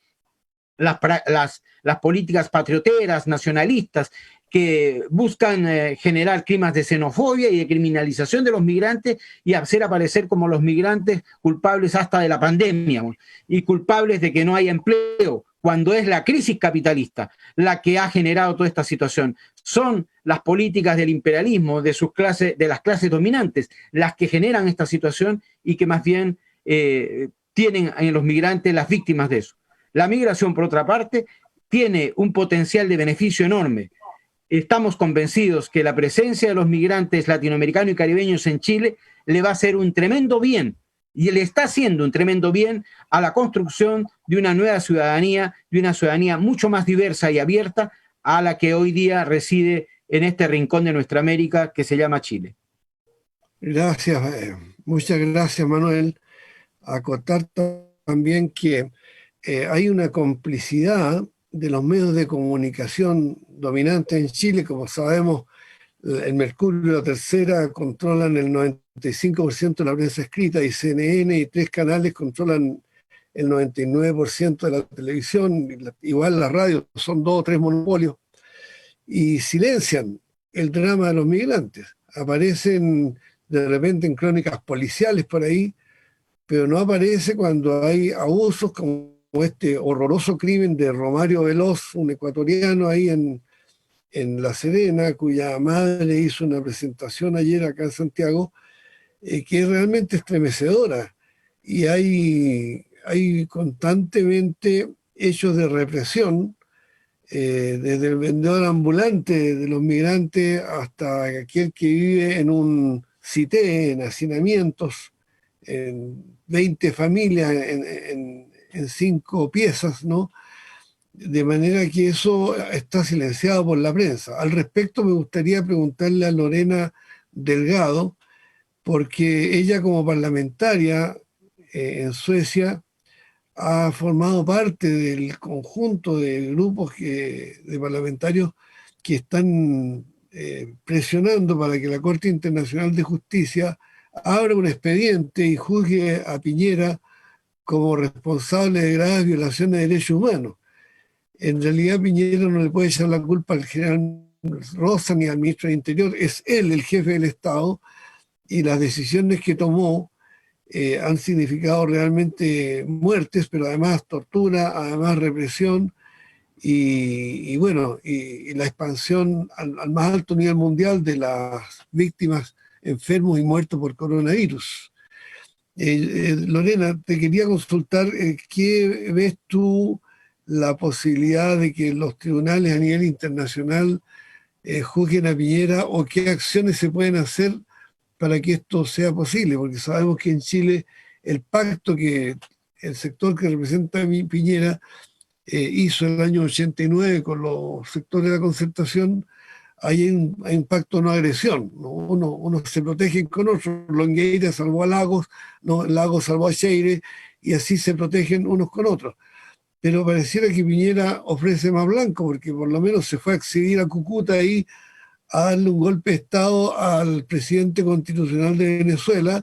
las políticas patrioteras, nacionalistas, que buscan generar climas de xenofobia y de criminalización de los migrantes y hacer aparecer como los migrantes culpables hasta de la pandemia y culpables de que no haya empleo, cuando es la crisis capitalista la que ha generado toda esta situación. Son las políticas del imperialismo, de las clases dominantes, las que generan esta situación y que más bien tienen en los migrantes las víctimas de eso. La migración, por otra parte, tiene un potencial de beneficio enorme. Estamos convencidos que la presencia de los migrantes latinoamericanos y caribeños en Chile le va a hacer un tremendo bien, y le está haciendo un tremendo bien a la construcción de una nueva ciudadanía, de una ciudadanía mucho más diversa y abierta a la que hoy día reside en este rincón de nuestra América que se llama Chile. Gracias, muchas gracias, Manuel. Acotar también que hay una complicidad de los medios de comunicación dominantes en Chile. Como sabemos, el Mercurio y La Tercera controlan el 95% de la prensa escrita, y CNN y 3 canales controlan el 99% de la televisión. Igual la radio, son 2 o 3 monopolios, y silencian el drama de los migrantes. Aparecen de repente en crónicas policiales por ahí, pero no aparece cuando hay abusos como este horroroso crimen de Romario Veloz, un ecuatoriano ahí en La Serena, cuya madre hizo una presentación ayer acá en Santiago, que es realmente estremecedora. Y hay constantemente hechos de represión, desde el vendedor ambulante de los migrantes hasta aquel que vive en un cité, en hacinamientos, en 20 familias, en 5 piezas, ¿no? De manera que eso está silenciado por la prensa. Al respecto, me gustaría preguntarle a Lorena Delgado, porque ella como parlamentaria en Suecia ha formado parte del conjunto de grupos de parlamentarios que están presionando para que la Corte Internacional de Justicia abra un expediente y juzgue a Piñera como responsable de graves violaciones de derechos humanos. En realidad, Piñera no le puede echar la culpa al general Rosa ni al ministro del Interior. Es él el jefe del Estado, y las decisiones que tomó han significado realmente muertes, pero además tortura, además represión y la expansión al más alto nivel mundial de las víctimas, enfermos y muertos por coronavirus. Lorena, te quería consultar, ¿qué ves tú la posibilidad de que los tribunales a nivel internacional juzguen a Piñera, o qué acciones se pueden hacer para que esto sea posible? Porque sabemos que en Chile el pacto que el sector que representa a Piñera hizo en el año 89 con los sectores de la concertación, hay un pacto de no agresión, ¿no? Unos se protegen con otros. Longueira salvó a Lagos, ¿no? Lagos salvó a Cheire, y así se protegen unos con otros. Pero pareciera que Piñera ofrece más blanco, porque por lo menos se fue a exhibir a Cúcuta ahí, a darle un golpe de Estado al presidente constitucional de Venezuela,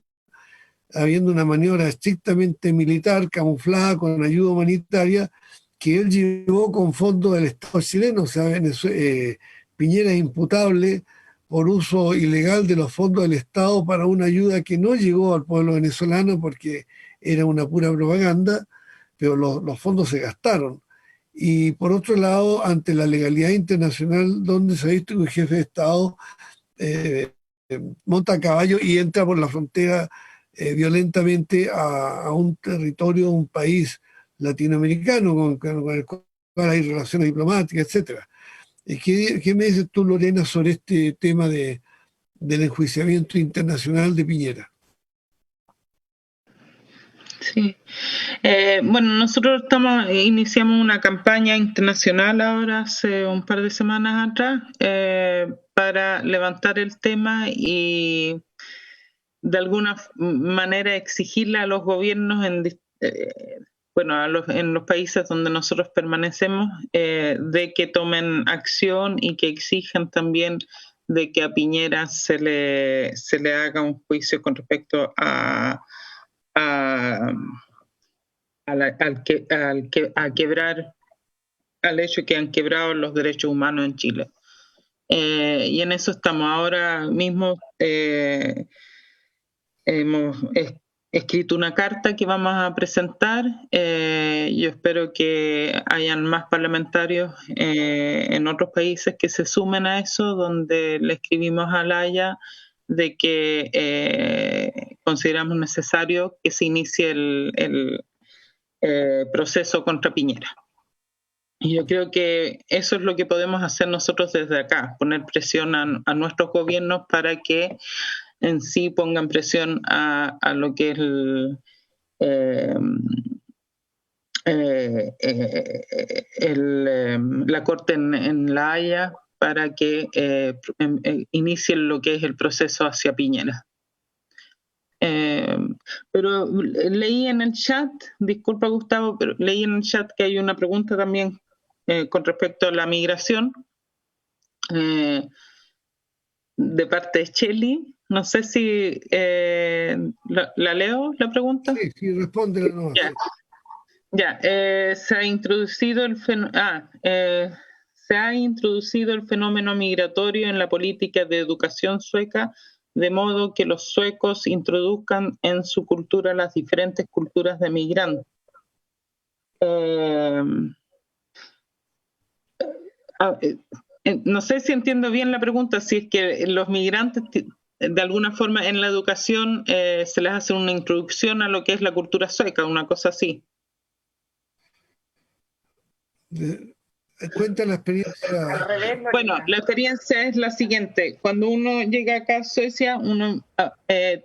habiendo una maniobra estrictamente militar, camuflada con ayuda humanitaria, que él llevó con fondos del Estado chileno. O sea, Piñera es imputable por uso ilegal de los fondos del Estado para una ayuda que no llegó al pueblo venezolano porque era una pura propaganda, pero los fondos se gastaron. Y por otro lado, ante la legalidad internacional, donde se ha visto que el jefe de Estado eh, monta a caballo y entra por la frontera violentamente a un territorio, un país latinoamericano con el cual hay relaciones diplomáticas, etcétera. ¿Qué me dices tú, Lorena, sobre este tema del enjuiciamiento internacional de Piñera? Sí. Bueno, nosotros iniciamos una campaña internacional ahora, hace un par de semanas atrás, para levantar el tema y de alguna manera exigirle a los gobiernos en los países donde nosotros permanecemos, de que tomen acción y que exijan también de que a Piñera se le haga un juicio con respecto a quebrar, al hecho que han quebrado los derechos humanos en Chile. Y en eso estamos ahora mismo. Hemos escrito una carta que vamos a presentar. Yo espero que hayan más parlamentarios en otros países que se sumen a eso, donde le escribimos a la Haya de que consideramos necesario que se inicie el proceso contra Piñera. Y yo creo que eso es lo que podemos hacer nosotros desde acá, poner presión a nuestros gobiernos para que en sí pongan presión a lo que es la Corte en La Haya para que inicien lo que es el proceso hacia Piñera. Pero leí en el chat, disculpa Gustavo, pero leí en el chat que hay una pregunta también con respecto a la migración de parte de Cheli. No sé si la leo la pregunta. Sí, responde la nueva. Se ha introducido el fenómeno migratorio en la política de educación sueca, de modo que los suecos introduzcan en su cultura las diferentes culturas de migrantes. No sé si entiendo bien la pregunta, si es que los migrantes de alguna forma en la educación se les hace una introducción a lo que es la cultura sueca, una cosa así. Cuenta la experiencia. Bueno, la experiencia es la siguiente. Cuando uno llega acá a Suecia, uno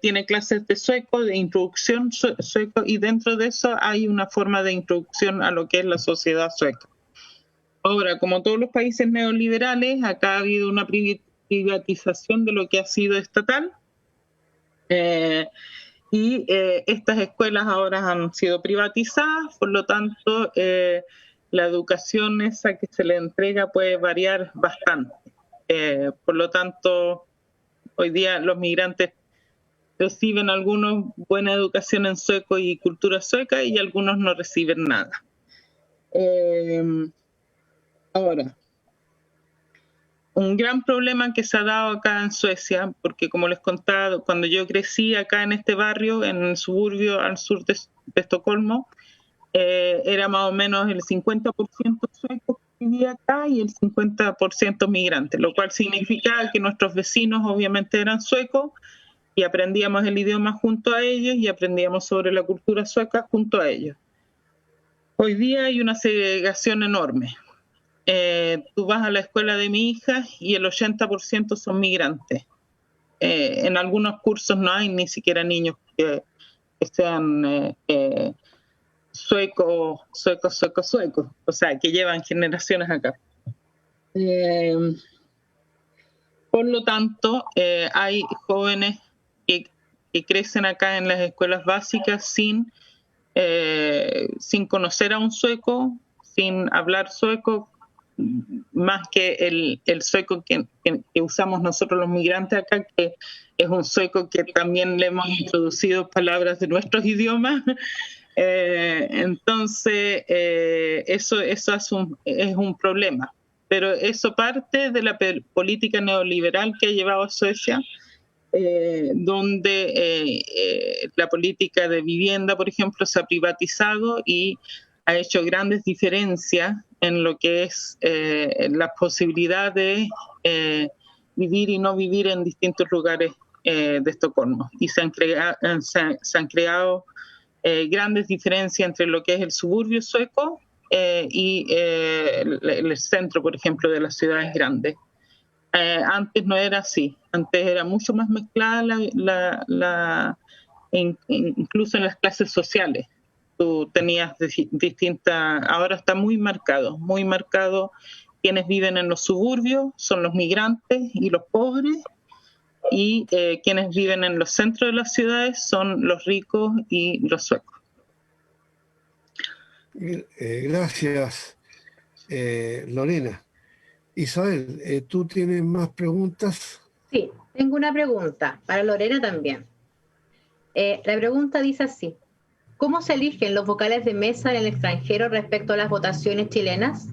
tiene clases de sueco, de introducción sueco, y dentro de eso hay una forma de introducción a lo que es la sociedad sueca. Ahora, como todos los países neoliberales, acá ha habido una privatización de lo que ha sido estatal, y estas escuelas ahora han sido privatizadas, por lo tanto, la educación esa que se le entrega puede variar bastante. Por lo tanto, hoy día los migrantes reciben algunos buena educación en sueco y cultura sueca y algunos no reciben nada. Ahora, un gran problema que se ha dado acá en Suecia, porque como les contaba, cuando yo crecí acá en este barrio, en el suburbio al sur de Estocolmo, era más o menos el 50% sueco que vivía acá y el 50% migrantes, lo cual significaba que nuestros vecinos obviamente eran suecos y aprendíamos el idioma junto a ellos y aprendíamos sobre la cultura sueca junto a ellos. Hoy día hay una segregación enorme. Tú vas a la escuela de mi hija y el 80% son migrantes. En algunos cursos no hay ni siquiera niños que sean suecos, o sea, que llevan generaciones acá. Por lo tanto, hay jóvenes que crecen acá en las escuelas básicas sin conocer a un sueco, sin hablar sueco, más que el sueco que usamos nosotros los migrantes acá, que es un sueco que también le hemos introducido palabras de nuestros idiomas. Entonces, eso es un problema. Pero eso parte de la política neoliberal que ha llevado a Suecia, donde la política de vivienda, por ejemplo, se ha privatizado y ha hecho grandes diferencias en lo que es la posibilidad de vivir y no vivir en distintos lugares de Estocolmo. Y se han creado grandes diferencias entre lo que es el suburbio sueco y el centro, por ejemplo, de las ciudades grandes. Antes no era así, antes era mucho más mezclada incluso en las clases sociales. Tú tenías distintas, ahora está muy marcado quienes viven en los suburbios son los migrantes y los pobres, y quienes viven en los centros de las ciudades son los ricos y los suecos. Gracias, Lorena. Isabel, ¿tú tienes más preguntas? Sí, tengo una pregunta para Lorena también. La pregunta dice así: ¿cómo se eligen los vocales de mesa en el extranjero respecto a las votaciones chilenas?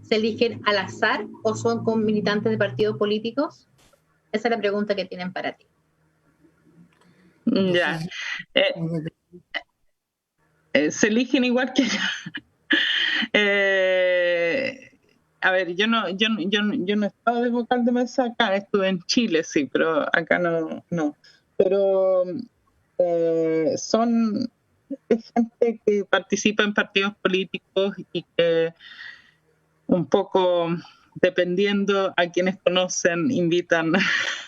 ¿Se eligen al azar o son con militantes de partidos políticos? Esa es la pregunta que tienen para ti. Ya. Se eligen igual que a ver, yo no he estado de vocal de mesa acá, estuve en Chile, sí, pero acá no. Pero son gente que participa en partidos políticos y que un poco, dependiendo a quienes conocen, invitan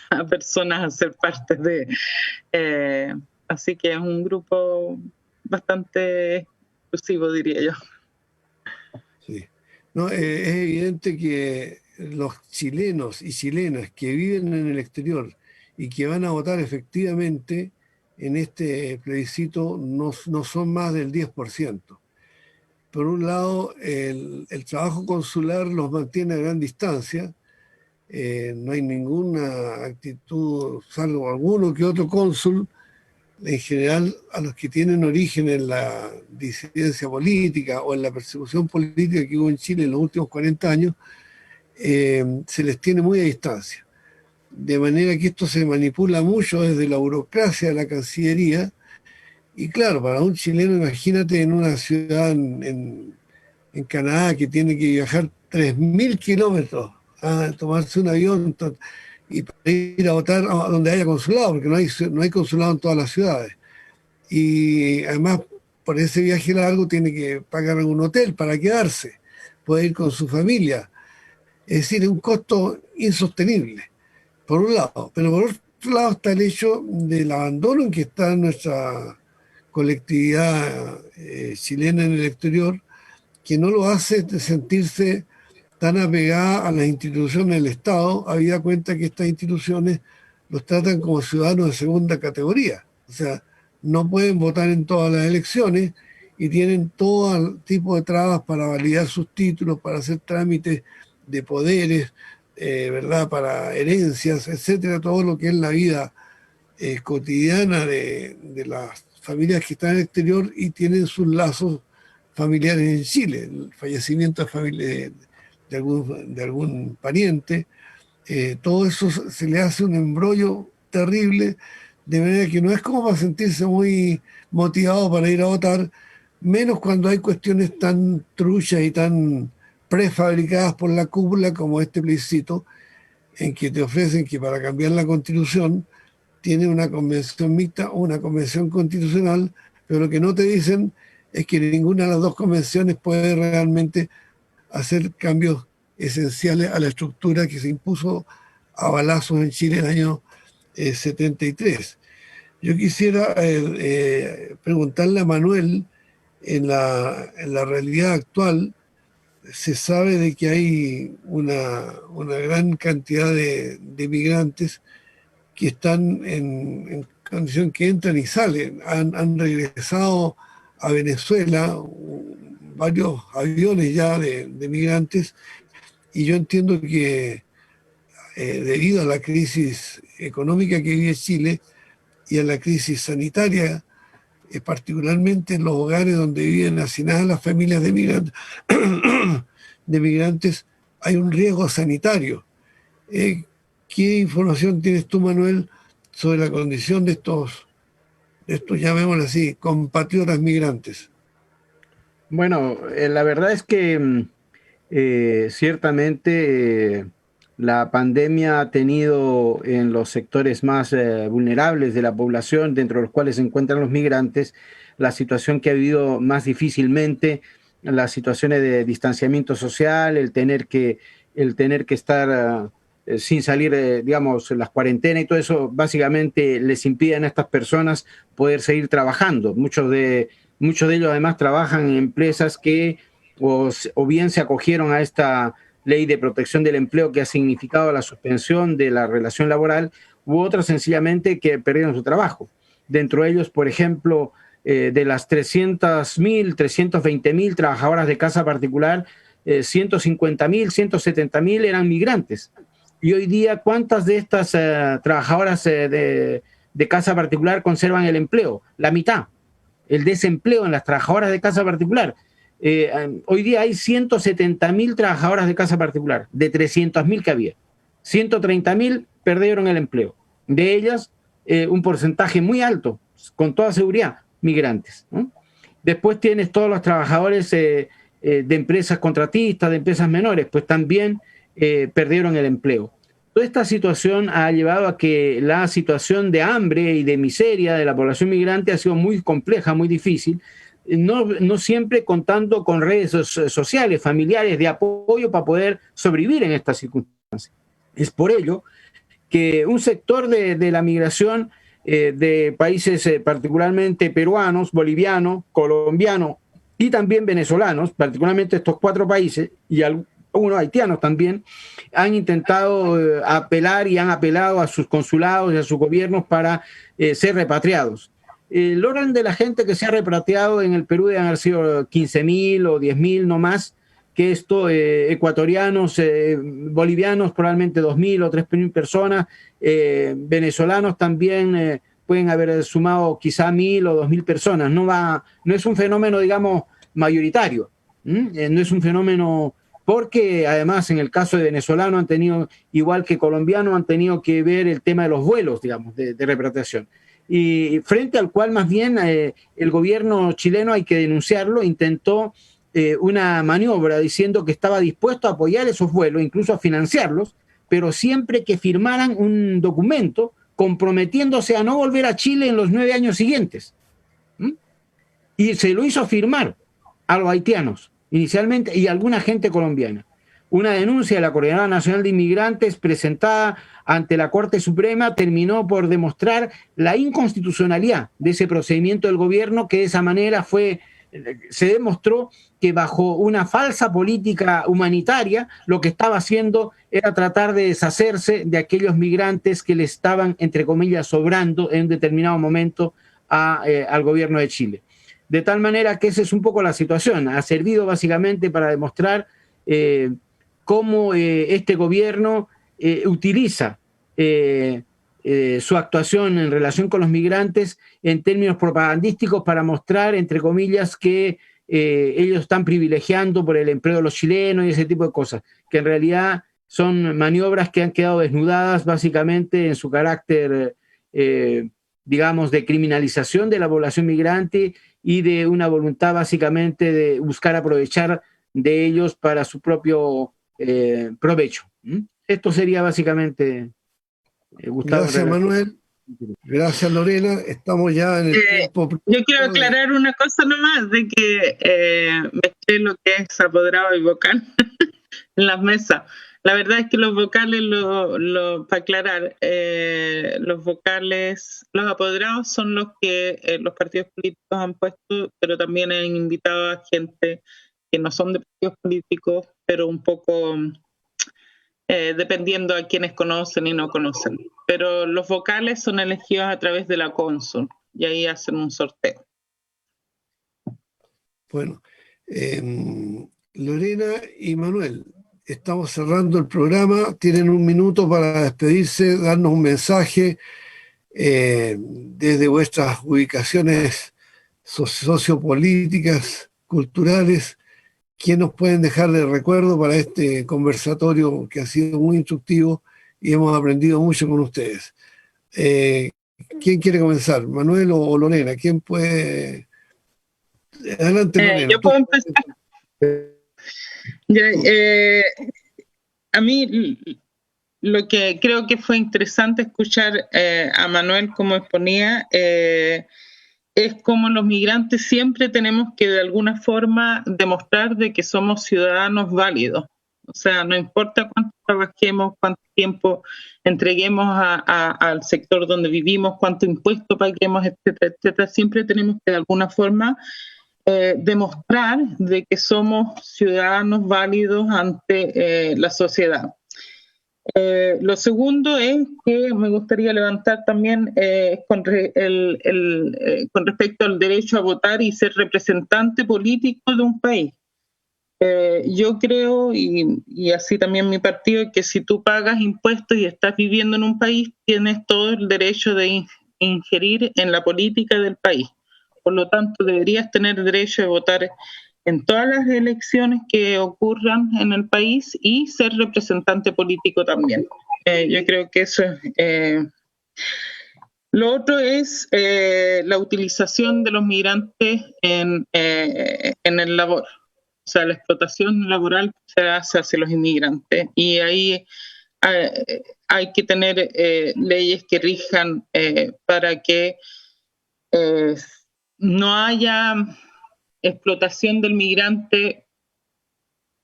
a personas a ser parte de... así que es un grupo bastante exclusivo, diría yo. Sí. No, es evidente que los chilenos y chilenas que viven en el exterior y que van a votar efectivamente en este plebiscito no son más del 10%. Por un lado, el trabajo consular los mantiene a gran distancia. No hay ninguna actitud, salvo alguno que otro cónsul, en general a los que tienen origen en la disidencia política o en la persecución política que hubo en Chile en los últimos 40 años, se les tiene muy a distancia. De manera que esto se manipula mucho desde la burocracia de la Cancillería. Y claro, para un chileno, imagínate en una ciudad en Canadá que tiene que viajar 3.000 kilómetros a tomarse un avión y ir a votar a donde haya consulado, porque no hay consulado en todas las ciudades. Y además, por ese viaje largo tiene que pagar un hotel para quedarse, puede ir con su familia. Es decir, es un costo insostenible, por un lado. Pero por otro lado está el hecho del abandono en que está nuestra colectividad chilena en el exterior, que no lo hace sentirse tan apegada a las instituciones del Estado, habida cuenta que estas instituciones los tratan como ciudadanos de segunda categoría. O sea, no pueden votar en todas las elecciones y tienen todo tipo de trabas para validar sus títulos, para hacer trámites de poderes, ¿verdad? Para herencias, etcétera, todo lo que es la vida cotidiana de las familias que están en el exterior y tienen sus lazos familiares en Chile, el fallecimiento de algún pariente, todo eso se le hace un embrollo terrible, de manera que no es como para sentirse muy motivado para ir a votar, menos cuando hay cuestiones tan truchas y tan prefabricadas por la cúpula como este plebiscito, en que te ofrecen que para cambiar la Constitución tiene una convención mixta o una convención constitucional, pero lo que no te dicen es que ninguna de las dos convenciones puede realmente hacer cambios esenciales a la estructura que se impuso a balazos en Chile en el año 73. Yo quisiera preguntarle a Manuel, en la realidad actual, se sabe de que hay una gran cantidad de migrantes que están en condición que entran y salen. Han regresado a Venezuela varios aviones ya de migrantes y yo entiendo que debido a la crisis económica que vive Chile y a la crisis sanitaria, particularmente en los hogares donde viven hacinadas las familias de migrantes, hay un riesgo sanitario. ¿Qué información tienes tú, Manuel, sobre la condición de estos, llamémoslo así, compatriotas migrantes? Bueno, la verdad es que ciertamente la pandemia ha tenido en los sectores más vulnerables de la población, dentro de los cuales se encuentran los migrantes, la situación que ha vivido más difícilmente, las situaciones de distanciamiento social, el tener que estar sin salir, digamos, las cuarentenas y todo eso, básicamente les impiden a estas personas poder seguir trabajando. Muchos de ellos además trabajan en empresas que o bien se acogieron a esta ley de protección del empleo que ha significado la suspensión de la relación laboral, u otros sencillamente que perdieron su trabajo. Dentro de ellos, por ejemplo, de las 300.000, 320.000 trabajadoras de casa particular, 150.000, 170.000 eran migrantes. Y hoy día, ¿cuántas de estas trabajadoras de casa particular conservan el empleo? La mitad. El desempleo en las trabajadoras de casa particular. Hoy día hay 170.000 trabajadoras de casa particular, de 300.000 que había. 130.000 perdieron el empleo. De ellas, un porcentaje muy alto, con toda seguridad, migrantes, ¿no? Después tienes todos los trabajadores de empresas contratistas, de empresas menores, pues también perdieron el empleo. Toda esta situación ha llevado a que la situación de hambre y de miseria de la población migrante ha sido muy compleja, muy difícil, no siempre contando con redes sociales, familiares de apoyo para poder sobrevivir en estas circunstancias. Es por ello que un sector de la migración de países particularmente peruanos, bolivianos, colombianos y también venezolanos, particularmente estos 4 países, y algunos haitianos también, han intentado apelar y han apelado a sus consulados y a sus gobiernos para ser repatriados. El orden de la gente que se ha repatriado en el Perú deben haber sido 15.000 o 10.000, no más, que esto, ecuatorianos, bolivianos probablemente 2.000 o 3.000 personas, venezolanos también pueden haber sumado quizá 1.000 o 2.000 personas. No es un fenómeno, digamos, mayoritario, no es un fenómeno, porque además en el caso de venezolanos han tenido, igual que colombianos, han tenido que ver el tema de los vuelos, digamos, de repatriación. Y frente al cual más bien el gobierno chileno, hay que denunciarlo, intentó una maniobra diciendo que estaba dispuesto a apoyar esos vuelos, incluso a financiarlos, pero siempre que firmaran un documento comprometiéndose a no volver a Chile en los 9 años siguientes. Y se lo hizo firmar a los haitianos inicialmente y a alguna gente colombiana. Una denuncia de la Coordinadora Nacional de Inmigrantes presentada ante la Corte Suprema terminó por demostrar la inconstitucionalidad de ese procedimiento del gobierno, que de esa manera se demostró que bajo una falsa política humanitaria lo que estaba haciendo era tratar de deshacerse de aquellos migrantes que le estaban, entre comillas, sobrando en un determinado momento al gobierno de Chile. De tal manera que esa es un poco la situación. Ha servido básicamente para demostrar cómo este gobierno utiliza su actuación en relación con los migrantes en términos propagandísticos para mostrar, entre comillas, que ellos están privilegiando por el empleo de los chilenos y ese tipo de cosas, que en realidad son maniobras que han quedado desnudadas básicamente en su carácter, digamos, de criminalización de la población migrante y de una voluntad básicamente de buscar aprovechar de ellos para su propio provecho. Esto sería básicamente... Gustavo. Gracias, Manuel. Gracias, Lorena. Estamos ya en el tiempo. Yo quiero aclarar una cosa nomás, de que mezclé lo que es apoderado y vocal en las mesas. La verdad es que los vocales, para aclarar, los vocales, los apoderados son los que los partidos políticos han puesto, pero también han invitado a gente que no son de partidos políticos, pero un poco... dependiendo a quienes conocen y no conocen. Pero los vocales son elegidos a través de la cónsul y ahí hacen un sorteo. Bueno, Lorena y Manuel, estamos cerrando el programa. Tienen un minuto para despedirse, darnos un mensaje desde vuestras ubicaciones sociopolíticas, culturales. ¿Quién nos pueden dejar de recuerdo para este conversatorio que ha sido muy instructivo y hemos aprendido mucho con ustedes? ¿Quién quiere comenzar? ¿Manuel o Lorena? ¿Quién puede? Adelante, Lorena. Yo puedo empezar. Ya, a mí lo que creo que fue interesante escuchar a Manuel como exponía es cómo los migrantes siempre tenemos que de alguna forma demostrar de que somos ciudadanos válidos. O sea, no importa cuánto trabajemos, cuánto tiempo entreguemos al sector donde vivimos, cuánto impuesto paguemos, etcétera, etcétera, siempre tenemos que de alguna forma demostrar de que somos ciudadanos válidos ante la sociedad. Lo segundo es que me gustaría levantar también con respecto al derecho a votar y ser representante político de un país. Yo creo, y así también mi partido, que si tú pagas impuestos y estás viviendo en un país, tienes todo el derecho de ingerir en la política del país. Por lo tanto, deberías tener derecho de votar en todas las elecciones que ocurran en el país y ser representante político también. Yo creo que eso es... Lo otro es la utilización de los migrantes en el labor, o sea, la explotación laboral que se hace hacia los inmigrantes. Y ahí hay que tener leyes que rijan para que no haya explotación del migrante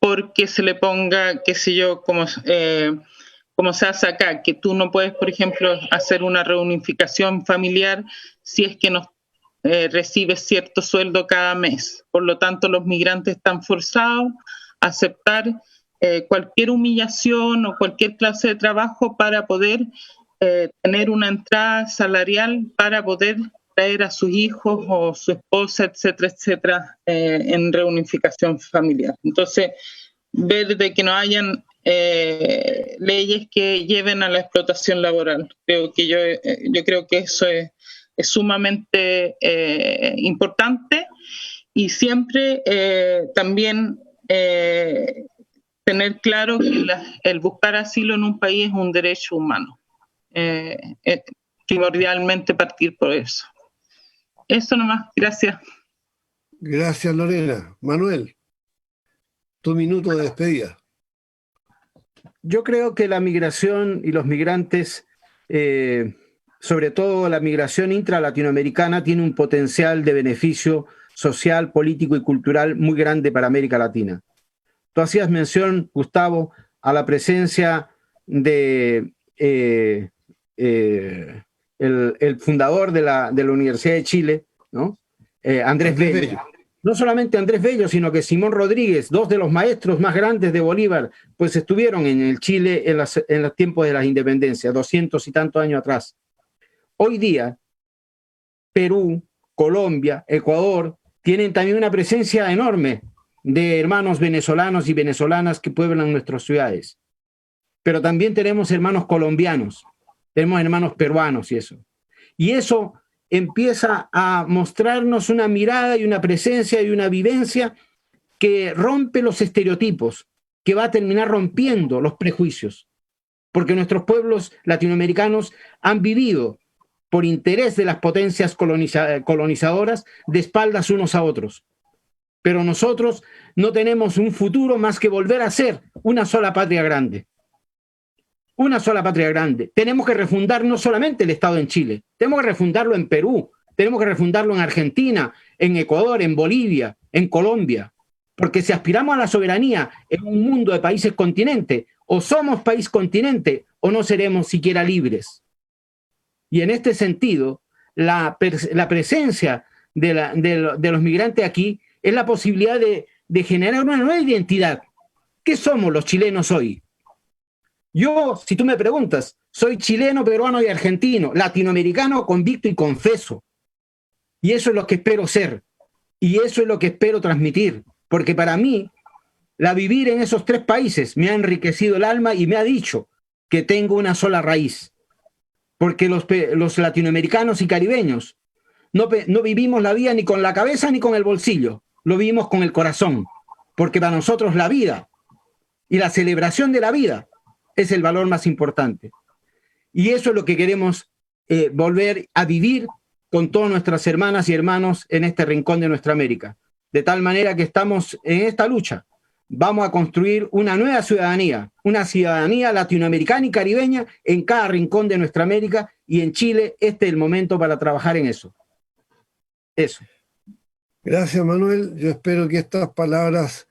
porque se le ponga, qué sé yo, como se hace acá, que tú no puedes, por ejemplo, hacer una reunificación familiar si es que no recibes cierto sueldo cada mes. Por lo tanto, los migrantes están forzados a aceptar cualquier humillación o cualquier clase de trabajo para poder tener una entrada salarial para poder traer a sus hijos o su esposa, etcétera, etcétera, en reunificación familiar. Entonces, ver de que no hayan leyes que lleven a la explotación laboral. Yo creo que eso es sumamente importante y siempre también tener claro que el buscar asilo en un país es un derecho humano. Primordialmente partir por eso. Eso nomás, gracias. Gracias, Lorena. Manuel, tu minuto de despedida. Yo creo que la migración y los migrantes, sobre todo la migración intra-latinoamericana, tiene un potencial de beneficio social, político y cultural muy grande para América Latina. Tú hacías mención, Gustavo, a la presencia de el fundador de la Universidad de Chile, ¿no? Andrés Bello. No solamente Andrés Bello, sino que Simón Rodríguez, dos de los maestros más grandes de Bolívar, pues estuvieron en el Chile en los tiempos de las independencias, 200 y tantos años atrás. Hoy día, Perú, Colombia, Ecuador, tienen también una presencia enorme de hermanos venezolanos y venezolanas que pueblan nuestras ciudades. Pero también tenemos hermanos colombianos, tenemos hermanos peruanos y eso. Y eso empieza a mostrarnos una mirada y una presencia y una vivencia que rompe los estereotipos, que va a terminar rompiendo los prejuicios. Porque nuestros pueblos latinoamericanos han vivido, por interés de las potencias colonizadoras, de espaldas unos a otros. Pero nosotros no tenemos un futuro más que volver a ser una sola patria grande. Una sola patria grande. Tenemos que refundar no solamente el Estado en Chile, tenemos que refundarlo en Perú, tenemos que refundarlo en Argentina, en Ecuador, en Bolivia, en Colombia. Porque si aspiramos a la soberanía en un mundo de países continente, o somos país continente o no seremos siquiera libres. Y en este sentido, la presencia de los migrantes aquí es la posibilidad de generar una nueva identidad. ¿Qué somos los chilenos hoy? Yo, si tú me preguntas, soy chileno, peruano y argentino, latinoamericano convicto y confeso. Y eso es lo que espero ser. Y eso es lo que espero transmitir. Porque para mí, La vivir en esos 3 países me ha enriquecido el alma y me ha dicho que tengo una sola raíz, porque los latinoamericanos y caribeños no vivimos la vida ni con la cabeza ni con el bolsillo, lo vivimos con el corazón, porque para nosotros la vida y la celebración de la vida es el valor más importante. Y eso es lo que queremos volver a vivir con todas nuestras hermanas y hermanos en este rincón de nuestra América. De tal manera que estamos en esta lucha. Vamos a construir una nueva ciudadanía, una ciudadanía latinoamericana y caribeña en cada rincón de nuestra América, y en Chile este es el momento para trabajar en eso. Eso. Gracias, Manuel. Yo espero que estas palabras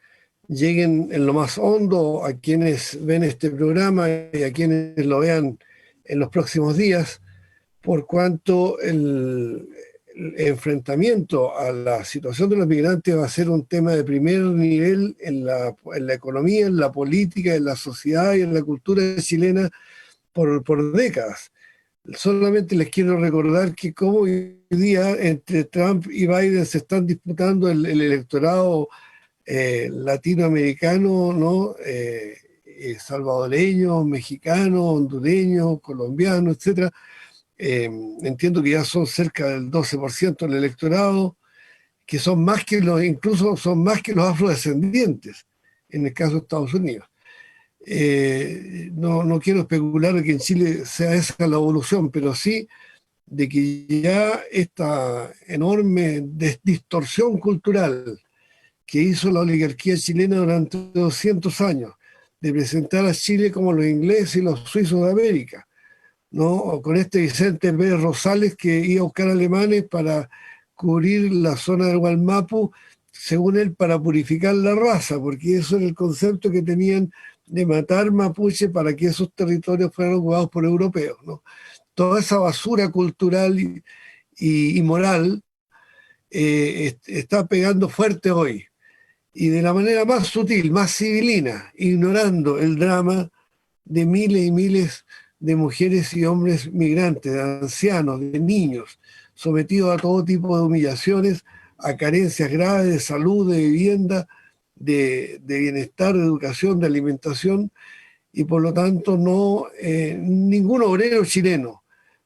lleguen en lo más hondo a quienes ven este programa y a quienes lo vean en los próximos días, por cuanto el enfrentamiento a la situación de los migrantes va a ser un tema de primer nivel en la economía, en la política, en la sociedad y en la cultura chilena por décadas. Solamente les quiero recordar que como hoy día entre Trump y Biden se están disputando el electorado latinoamericano, ¿no? Salvadoreño, mexicano, hondureño, colombiano, etcétera. Entiendo que ya son cerca del 12% del electorado, que son más que incluso son más que los afrodescendientes, en el caso de Estados Unidos. No quiero especular de que en Chile sea esa la evolución, pero sí de que ya esta enorme distorsión cultural que hizo la oligarquía chilena durante 200 años, de presentar a Chile como los ingleses y los suizos de América, ¿no? O con este Vicente Pérez Rosales que iba a buscar alemanes para cubrir la zona del Gualmapu, según él, para purificar la raza, porque eso era el concepto que tenían de matar mapuche para que esos territorios fueran ocupados por europeos, ¿no? Toda esa basura cultural y moral está pegando fuerte hoy. Y de la manera más sutil, más civilina, ignorando el drama de miles y miles de mujeres y hombres migrantes, de ancianos, de niños, sometidos a todo tipo de humillaciones, a carencias graves de salud, de vivienda, de bienestar, de educación, de alimentación, y por lo tanto ningún obrero chileno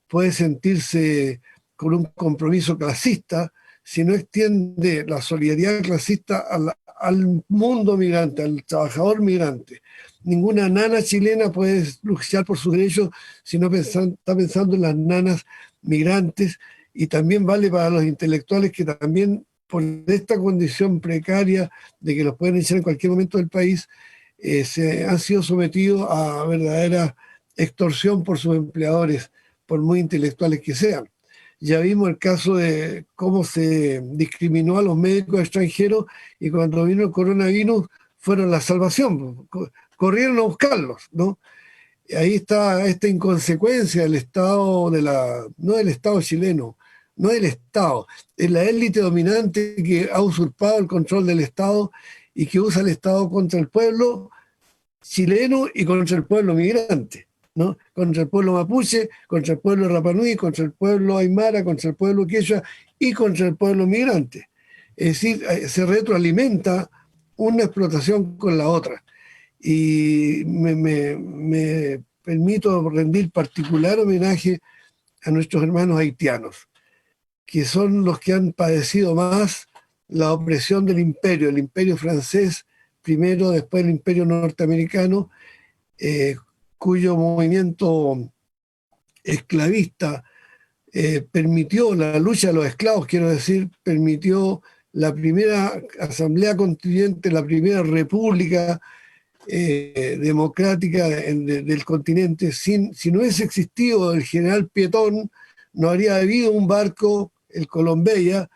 puede sentirse con un compromiso clasista si no extiende la solidaridad clasista al mundo migrante, al trabajador migrante. Ninguna nana chilena puede luchar por sus derechos si no está pensando en las nanas migrantes, y también vale para los intelectuales que también por esta condición precaria de que los pueden echar en cualquier momento del país, se han sido sometidos a verdadera extorsión por sus empleadores, por muy intelectuales que sean. Ya vimos el caso de cómo se discriminó a los médicos extranjeros, y cuando vino el coronavirus fueron la salvación, corrieron a buscarlos, ¿no? Ahí está esta inconsecuencia del Estado, no del Estado chileno, no del Estado, es la élite dominante que ha usurpado el control del Estado y que usa el Estado contra el pueblo chileno y contra el pueblo migrante, ¿no? Contra el pueblo mapuche, contra el pueblo Rapa Nui, contra el pueblo aymara, contra el pueblo quechua y contra el pueblo migrante. Es decir, se retroalimenta una explotación con la otra. Y me permito rendir particular homenaje a nuestros hermanos haitianos, que son los que han padecido más la opresión del imperio, el imperio francés primero, después el imperio norteamericano, cuyo movimiento esclavista permitió la lucha de los esclavos, quiero decir, permitió la primera asamblea constituyente, la primera república democrática del continente. Si no hubiese existido el general Pietón, no habría habido un barco, el Colombeya,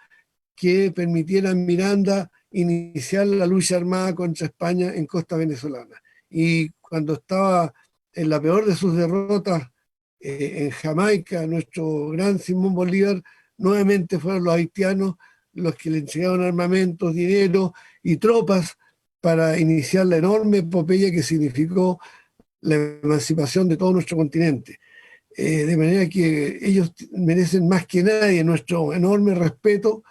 que permitiera a Miranda iniciar la lucha armada contra España en costa venezolana. Y cuando estaba en la peor de sus derrotas en Jamaica, nuestro gran Simón Bolívar, nuevamente fueron los haitianos los que le entregaron armamentos, dinero y tropas para iniciar la enorme epopeya que significó la emancipación de todo nuestro continente. De manera que ellos merecen más que nadie nuestro enorme respeto,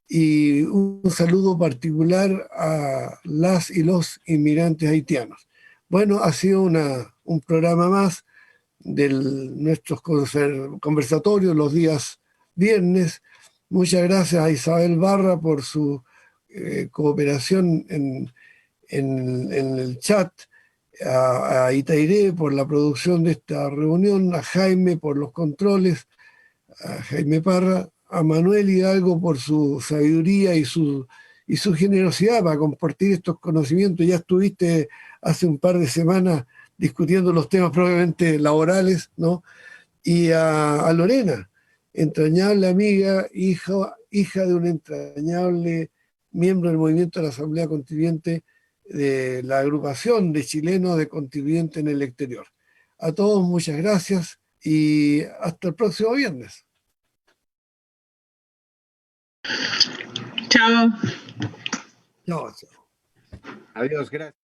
y un saludo particular a las y los inmigrantes haitianos. Bueno, ha sido un programa más de nuestros conversatorios los días viernes. Muchas gracias a Isabel Barra por su cooperación en el chat, a Itairé por la producción de esta reunión, a Jaime por los controles, a Jaime Parra, a Manuel Hidalgo por su sabiduría y su generosidad para compartir estos conocimientos. Ya estuviste hace un par de semanas discutiendo los temas propiamente laborales, ¿no? Y a Lorena, entrañable amiga, hija de un entrañable miembro del movimiento de la Asamblea Constituyente, de la agrupación de chilenos de constituyentes en el exterior. A todos muchas gracias y hasta el próximo viernes. Chao. Chao. Adiós, gracias.